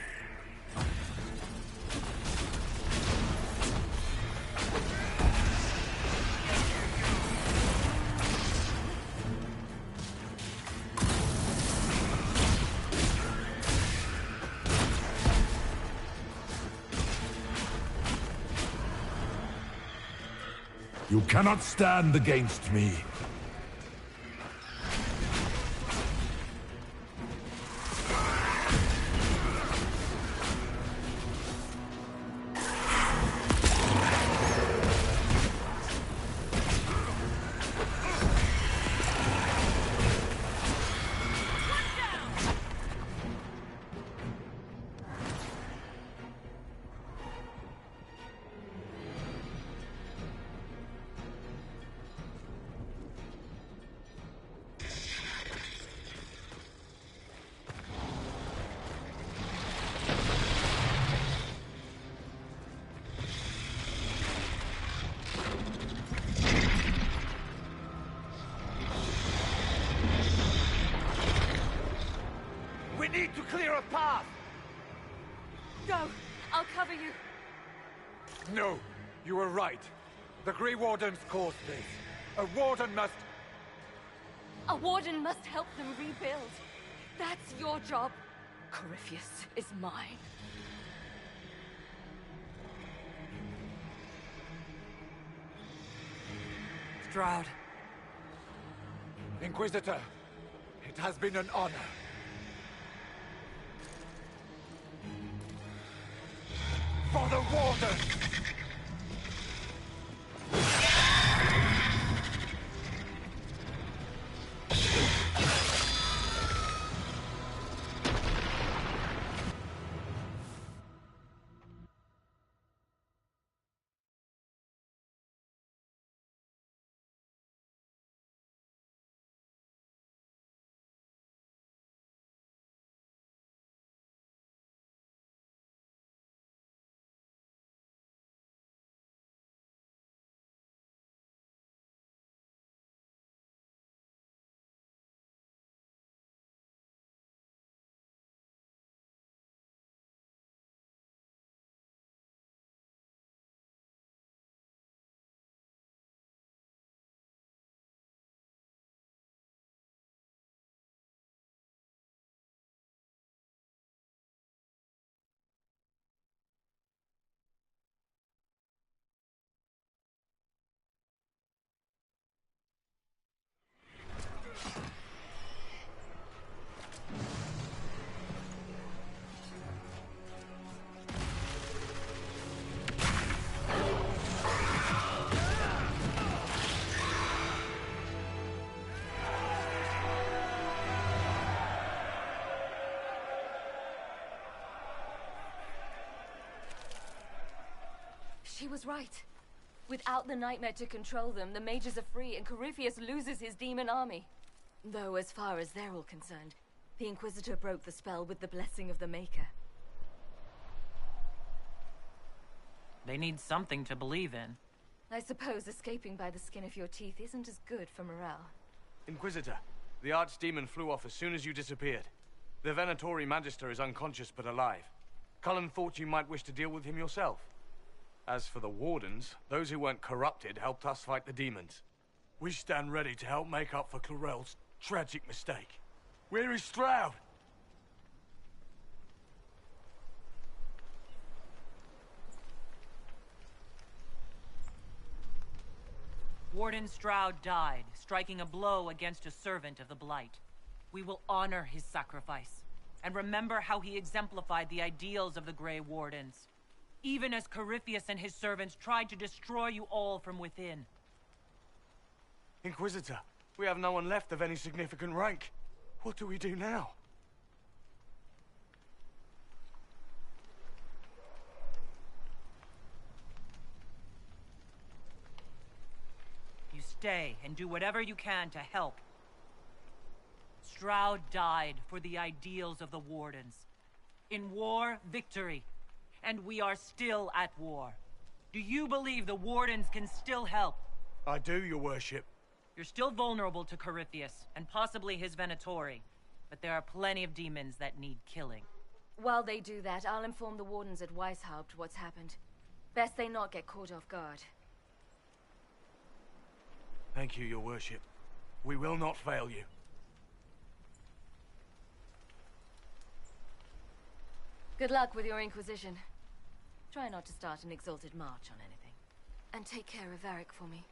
You cannot stand against me. We need to clear a path! Go! I'll cover you. No, you were right. The Grey Wardens caused this. A warden must... A warden must help them rebuild. That's your job. Corypheus is mine. Stroud. Inquisitor, it has been an honor. For the Warden! was right. Without the nightmare to control them, the mages are free and Corypheus loses his demon army. Though as far as they're all concerned, the Inquisitor broke the spell with the blessing of the Maker. They need something to believe in. I suppose escaping by the skin of your teeth isn't as good for morale. Inquisitor, the Archdemon flew off as soon as you disappeared. The Venatori Magister is unconscious but alive. Cullen thought you might wish to deal with him yourself. As for the Wardens, those who weren't corrupted helped us fight the demons. We stand ready to help make up for Clarel's tragic mistake. Where is Stroud? Warden Stroud died, striking a blow against a servant of the Blight. We will honor his sacrifice, and remember how he exemplified the ideals of the Grey Wardens, even as Corypheus and his servants tried to destroy you all from within. Inquisitor, we have no one left of any significant rank. What do we do now? You stay and do whatever you can to help. Stroud died for the ideals of the Wardens. In war, victory. And we are still at war. Do you believe the Wardens can still help? I do, your worship. You're still vulnerable to Corypheus, and possibly his Venatori. But there are plenty of demons that need killing. While they do that, I'll inform the Wardens at Weishaupt what's happened. Best they not get caught off guard. Thank you, your worship. We will not fail you. Good luck with your Inquisition. Try not to start an exalted march on anything. And take care of Varric for me.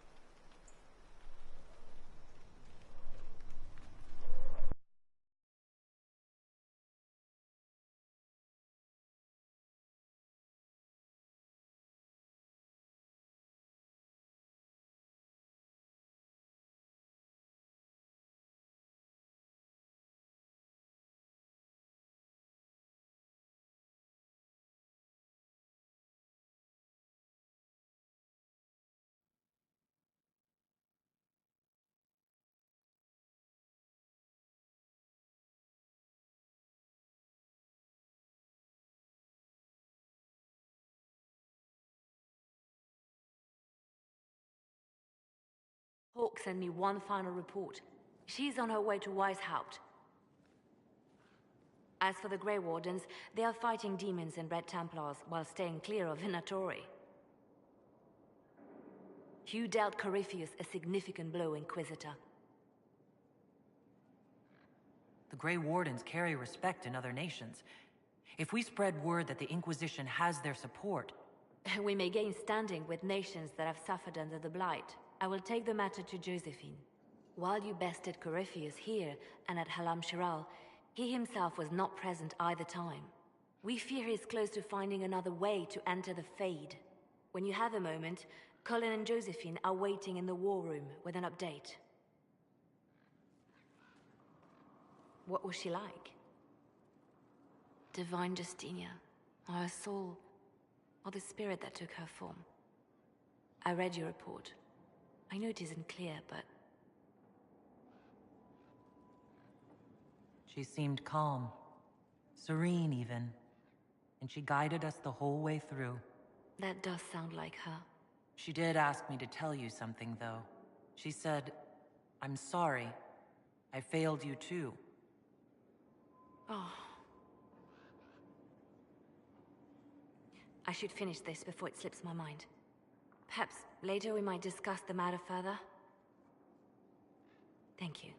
Hawk sent me one final report. She's on her way to Weishaupt. As for the Grey Wardens, they are fighting demons and Red Templars while staying clear of Venatori. You dealt Corypheus a significant blow, Inquisitor. The Grey Wardens carry respect in other nations. If we spread word that the Inquisition has their support... We may gain standing with nations that have suffered under the Blight. I will take the matter to Josephine. While you bested Corypheus here and at Halam Shiral, he himself was not present either time. We fear he is close to finding another way to enter the Fade. When you have a moment, Colin and Josephine are waiting in the war room with an update. What was she like? Divine Justinia, or her soul, or the spirit that took her form? I read your report. I know it isn't clear, but... She seemed calm. Serene, even. And she guided us the whole way through. That does sound like her. She did ask me to tell you something, though. She said, "I'm sorry. I failed you too." Oh. I should finish this before it slips my mind. Perhaps later we might discuss the matter further. Thank you.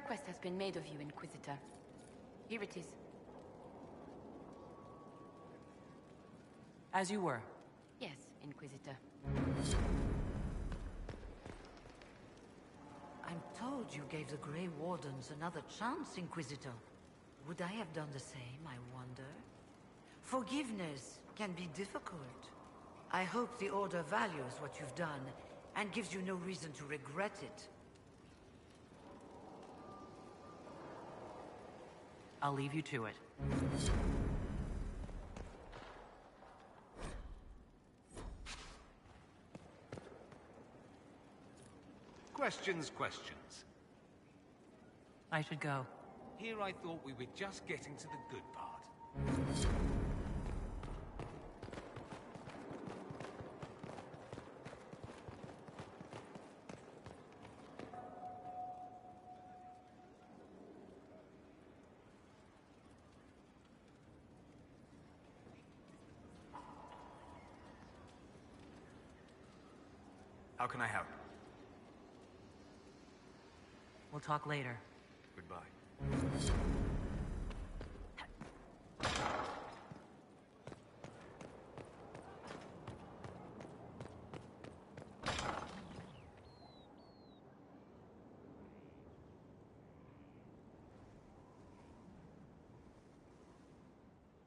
request has been made of you, Inquisitor. Here it is. As you were. Yes, Inquisitor. I'm told you gave the Grey Wardens another chance, Inquisitor. Would I have done the same, I wonder? Forgiveness can be difficult. I hope the Order values what you've done, and gives you no reason to regret it. I'll leave you to it. Questions. I should go. Here I thought we were just getting to the good part. How can I help? We'll talk later. Goodbye.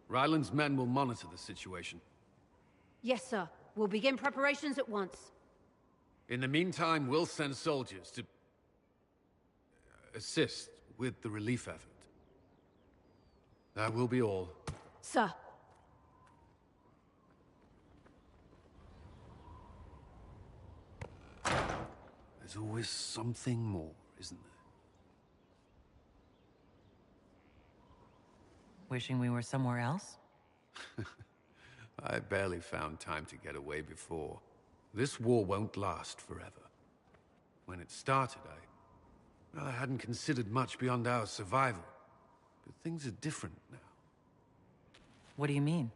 Ryland's men will monitor the situation. Yes, sir. We'll begin preparations at once. In the meantime, we'll send soldiers to assist with the relief effort. That will be all. Sir. There's always something more, isn't there? Wishing we were somewhere else? I barely found time to get away before. This war won't last forever. When it started, I hadn't considered much beyond our survival. But things are different now. What do you mean?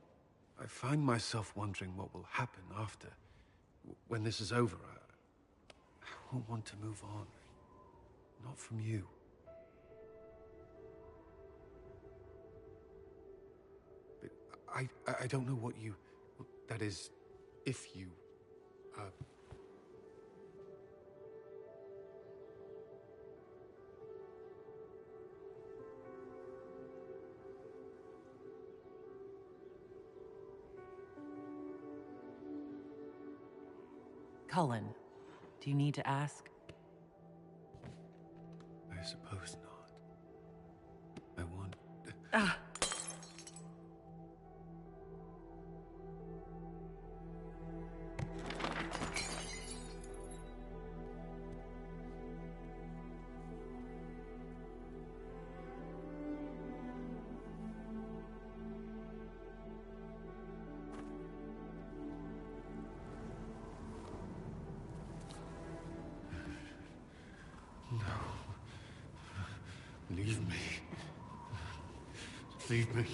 I find myself wondering what will happen after. When this is over, I won't want to move on. Not from you. But I don't know what you... That is, if you... Cullen, do you need to ask? I suppose not. I want... Leave me. Leave me.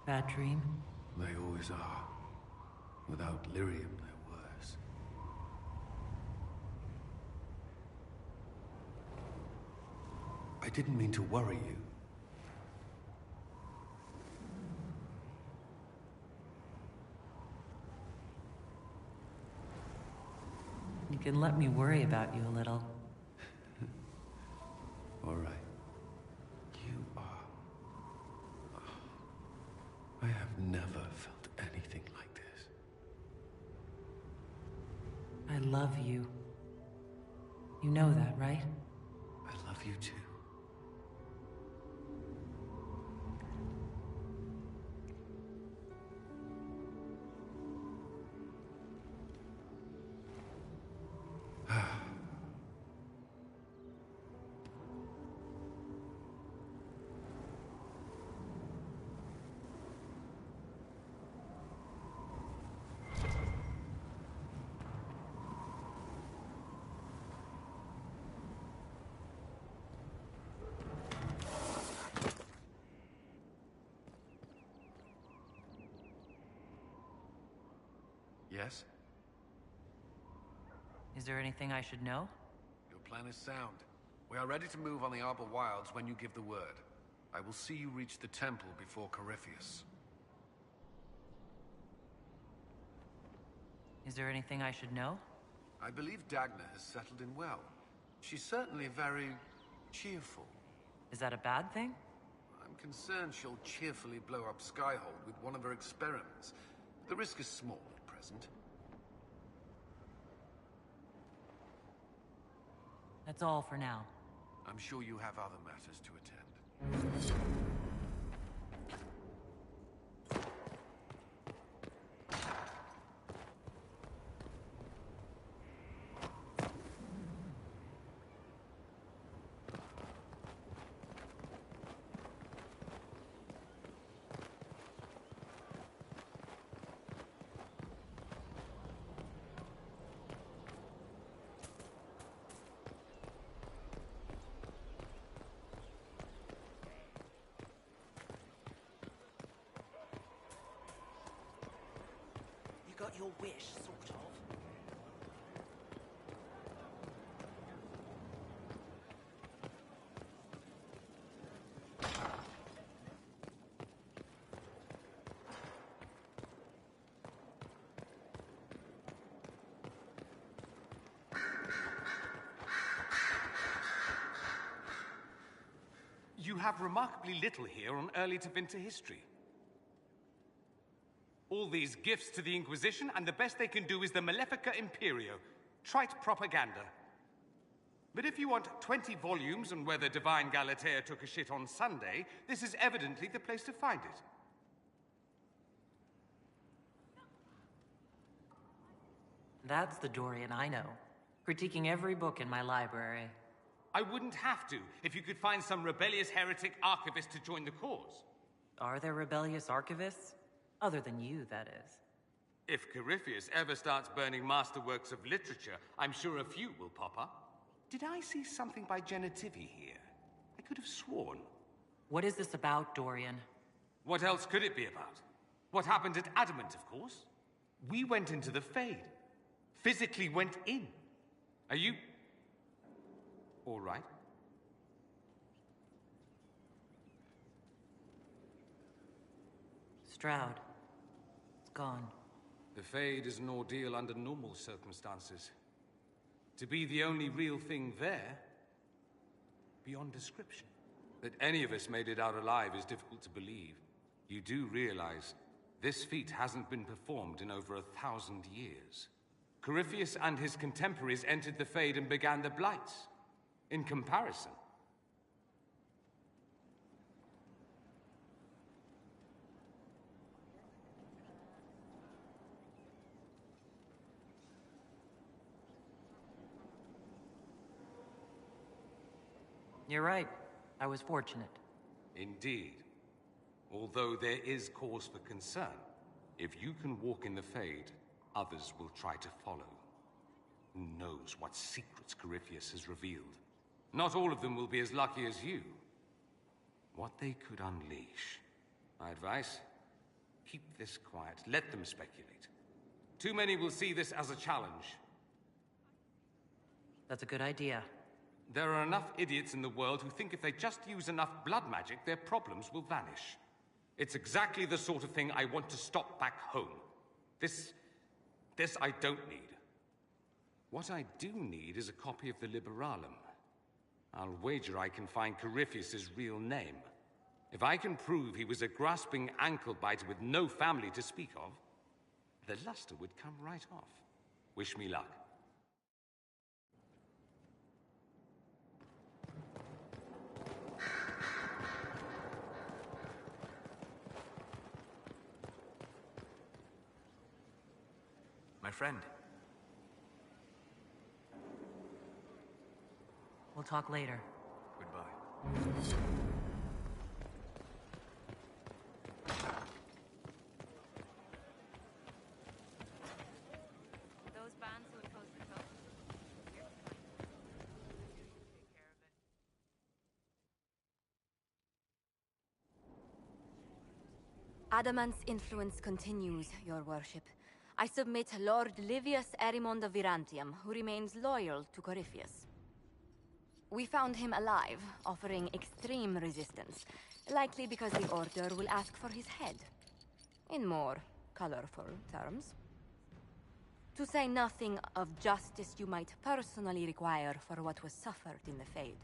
Bad dream? They always are. Without lyrium, they're worse. I didn't mean to worry you. You can let me worry about you a little. All right. You are... I have never felt anything like this. I love you. You know that, right? I love you too. Yes? Is there anything I should know? Your plan is sound. We are ready to move on the Arbor Wilds when you give the word. I will see you reach the temple before Corypheus. Is there anything I should know? I believe Dagna has settled in well. She's certainly very cheerful. Is that a bad thing? I'm concerned she'll cheerfully blow up Skyhold with one of her experiments. The risk is small at present. That's all for now. I'm sure you have other matters to attend. Got your wish, sort of. You have remarkably little here on early Tevinter history. All these gifts to the Inquisition, and the best they can do is the Malefica Imperio. Trite propaganda. But if you want 20 volumes on whether Divine Galatea took a shit on Sunday, this is evidently the place to find it. That's the Dorian I know. Critiquing every book in my library. I wouldn't have to, if you could find some rebellious heretic archivist to join the cause. Are there rebellious archivists? Other than you, that is. If Corypheus ever starts burning masterworks of literature, I'm sure a few will pop up. Did I see something by Genitivi here? I could have sworn. What is this about, Dorian? What else could it be about? What happened at Adamant, of course. We went into the Fade. Physically went in. Are you... all right? Stroud. Gone. The Fade is an ordeal under normal circumstances. To be the only real thing there, beyond description. That any of us made it out alive is difficult to believe. You do realize this feat hasn't been performed in over 1,000 years. Corypheus and his contemporaries entered the Fade and began the Blights. In comparison, you're right. I was fortunate. indeed. Although there is cause for concern. If you can walk in the Fade, others will try to follow. Who knows what secrets Corypheus has revealed? Not all of them will be as lucky as you. What they could unleash. My advice? Keep this quiet. Let them speculate. Too many will see this as a challenge. That's a good idea. There are enough idiots in the world who think if they just use enough blood magic, their problems will vanish. It's exactly the sort of thing I want to stop back home. This I don't need. What I do need is a copy of the Liberalum. I'll wager I can find Corypheus's real name. If I can prove he was a grasping ankle-biter with no family to speak of, the luster would come right off. Wish me luck. My friend. We'll talk later. Goodbye. Those bands who impose the code. Adamant's influence continues, Your Worship. I submit Lord Livius Erimond of Virantium, who remains loyal to Corypheus. We found him alive, offering extreme resistance, likely because the Order will ask for his head. In more colorful terms. To say nothing of justice you might personally require for what was suffered in the Fade.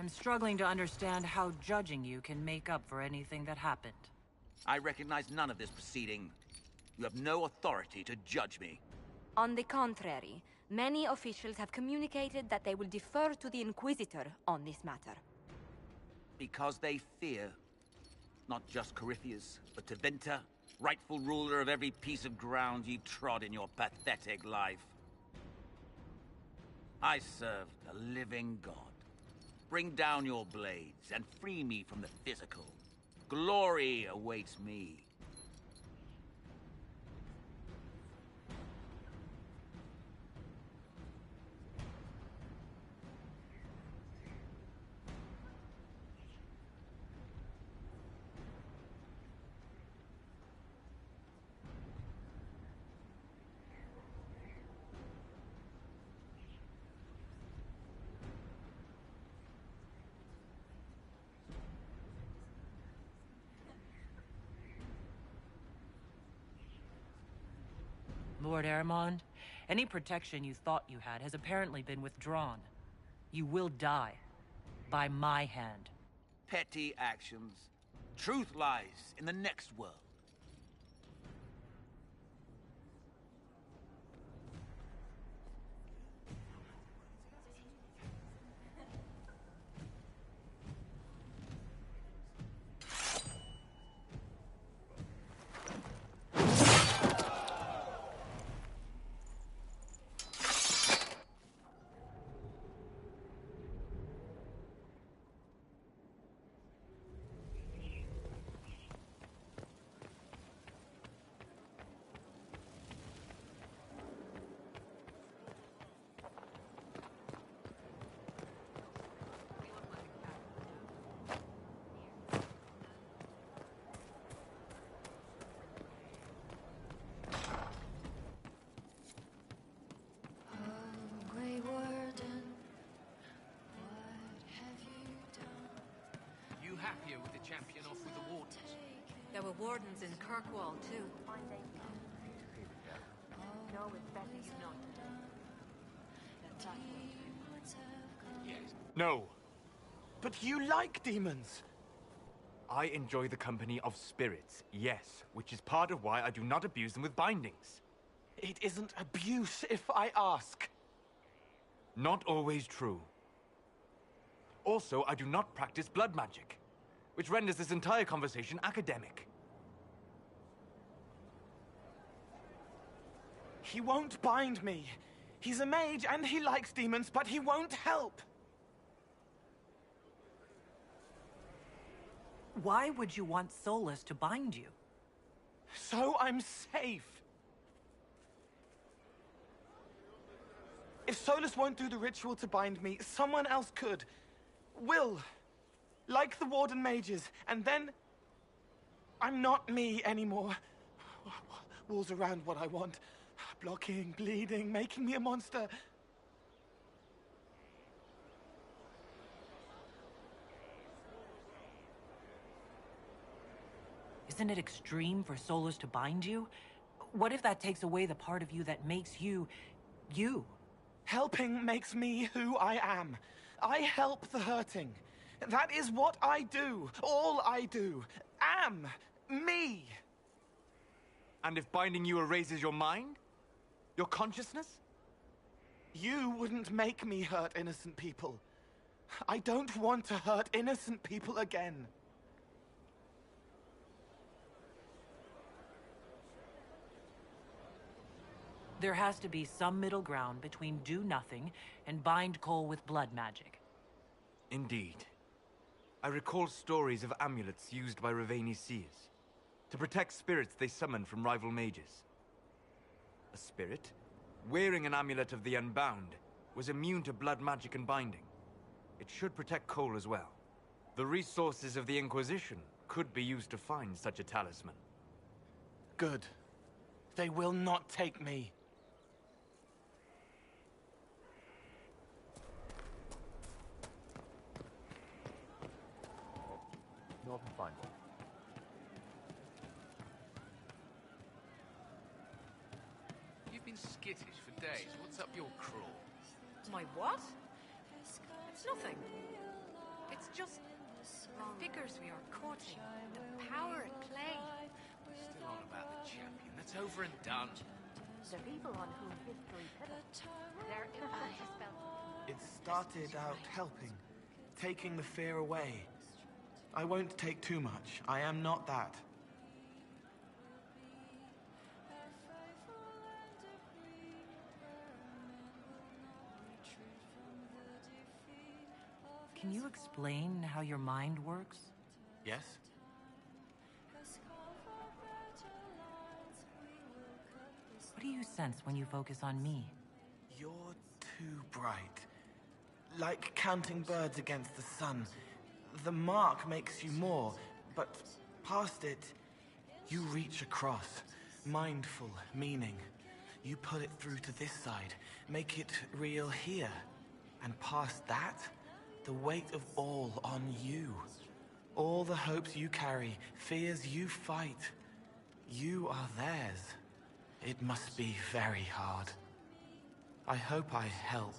I'm struggling to understand how judging you can make up for anything that happened. I recognize none of this proceeding. You have no authority to judge me. On the contrary, many officials have communicated that they will defer to the Inquisitor on this matter. Because they fear not just Corypheus, but Tevinter, rightful ruler of every piece of ground ye trod in your pathetic life. I serve the living God. Bring down your blades and free me from the physical. Glory awaits me. Lord Erimond, any protection you thought you had has apparently been withdrawn. You will die. By my hand. Petty actions. Truth lies in the next world. Happier with the champion off with the wardens? There were wardens in Kirkwall, too. No, it's better you not. Yes. No. But you like demons! I enjoy the company of spirits, yes, which is part of why I do not abuse them with bindings. It isn't abuse if I ask. Not always true. Also, I do not practice blood magic, which renders this entire conversation academic. He won't bind me. He's a mage and he likes demons, but he won't help. Why would you want Solus to bind you? So I'm safe. If Solus won't do the ritual to bind me, someone else could. Will. Like the Warden mages, and then I'm not me anymore. Walls around what I want. Blocking, bleeding, making me a monster. Isn't it extreme for Solus to bind you? What if that takes away the part of you that makes you, you? Helping makes me who I am. I help the hurting. That is what I do. All I do. Am. Me. And if binding you erases your mind? Your consciousness? You wouldn't make me hurt innocent people. I don't want to hurt innocent people again. There has to be some middle ground between do nothing and bind Cole with blood magic. Indeed. I recall stories of amulets used by Raveni seers to protect spirits they summoned from rival mages. A spirit, wearing an amulet of the Unbound, was immune to blood magic and binding. It should protect Cole as well. The resources of the Inquisition could be used to find such a talisman. Good. They will not take me. Northern Fine One. You've been skittish for days. What's up your crawl? My what? It's nothing. It's just figures we are courting. The power at play. Still on about the champion. That's over and done. The people on whom history pivots. Their influence is felt. It started out helping, taking the fear away. I won't take too much. I am not that. Can you explain how your mind works? Yes? What do you sense when you focus on me? You're too bright. Like counting birds against the sun. The mark makes you more, but past it, you reach across. Mindful meaning. You put it through to this side, make it real here. And past that, the weight of all on you. All the hopes you carry, fears you fight. You are theirs. It must be very hard. I hope I help.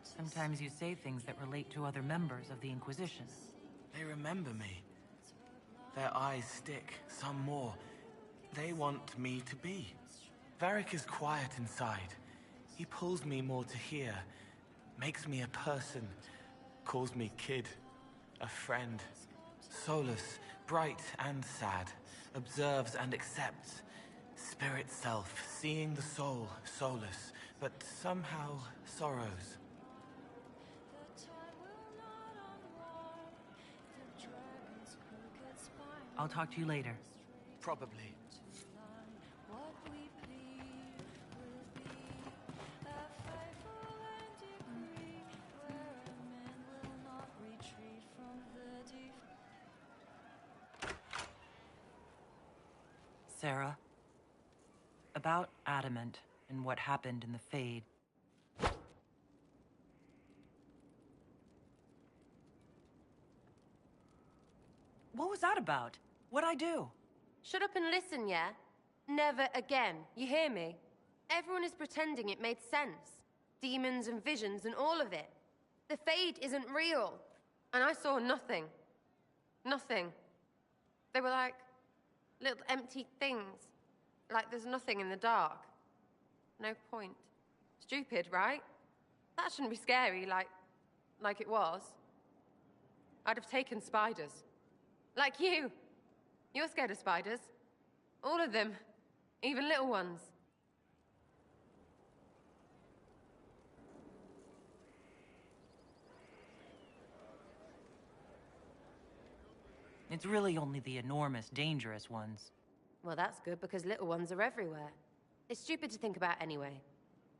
Sometimes you say things that relate to other members of the Inquisition. They remember me. Their eyes stick, some more. They want me to be. Varric is quiet inside. He pulls me more to hear, makes me a person, calls me kid, a friend. Solus, bright and sad, observes and accepts. Spirit self, seeing the soul, Solus, but somehow sorrows. I'll talk to you later. Probably. Sarah, about Adamant and what happened in the Fade. What was that about? What'd I do? Shut up and listen, yeah? Never again. You hear me? Everyone is pretending it made sense. Demons and visions and all of it. The Fade isn't real. And I saw nothing. Nothing. They were like little empty things. Like there's nothing in the dark. No point. Stupid, right? That shouldn't be scary, like it was. I'd have taken spiders. Like you. You're scared of spiders. All of them. Even little ones. It's really only the enormous, dangerous ones. Well, that's good, because little ones are everywhere. It's stupid to think about anyway.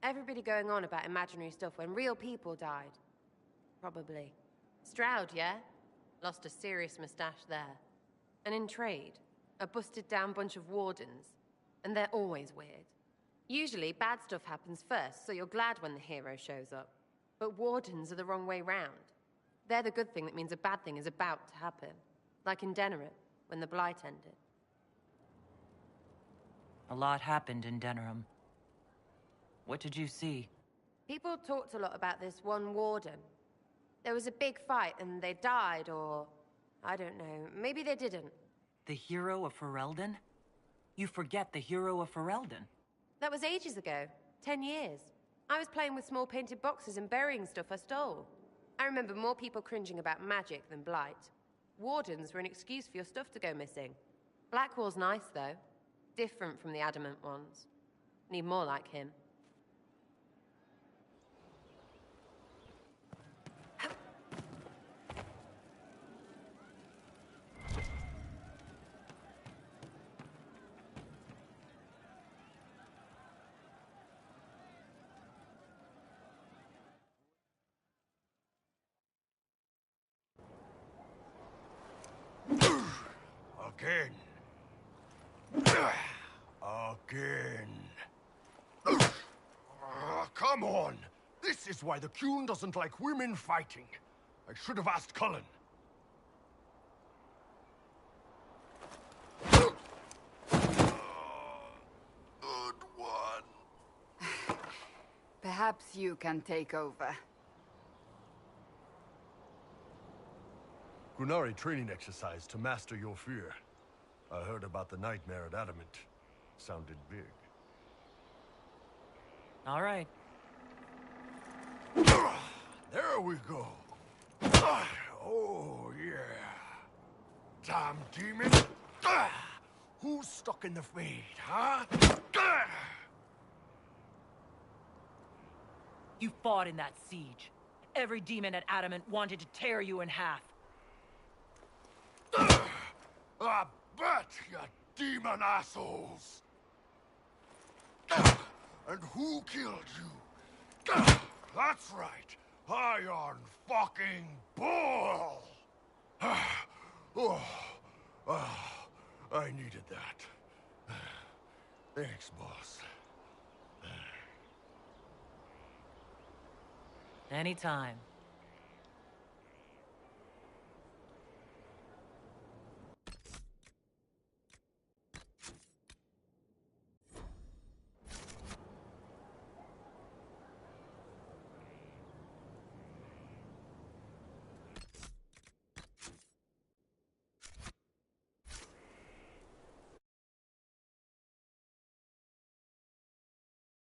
Everybody going on about imaginary stuff when real people died. Probably. Stroud, yeah? Lost a serious mustache there. And in trade, a busted-down bunch of wardens. And they're always weird. Usually, bad stuff happens first, so you're glad when the hero shows up. But wardens are the wrong way round. They're the good thing that means a bad thing is about to happen. Like in Denerim, when the Blight ended. A lot happened in Denerim. What did you see? People talked a lot about this one warden. There was a big fight and they died, or... I don't know, maybe they didn't. The hero of Ferelden? You forget the hero of Ferelden. That was ages ago. 10 years. I was playing with small painted boxes and burying stuff I stole. I remember more people cringing about magic than Blight. Wardens were an excuse for your stuff to go missing. Blackwall's nice, though. Different from the adamant ones. Need more like him. Again. Again. Come on! This is why the Qun doesn't like women fighting. I should have asked Cullen. Good one. Perhaps you can take over. Grunari training exercise to master your fear. I heard about the nightmare at Adamant. Sounded big. All right. There we go. Oh, yeah. Damn demon. Who's stuck in the Fade, huh? You fought in that siege. Every demon at Adamant wanted to tear you in half. I bet, you demon assholes! And who killed you? That's right, Iron fucking Bull! I needed that. Thanks, boss. Anytime.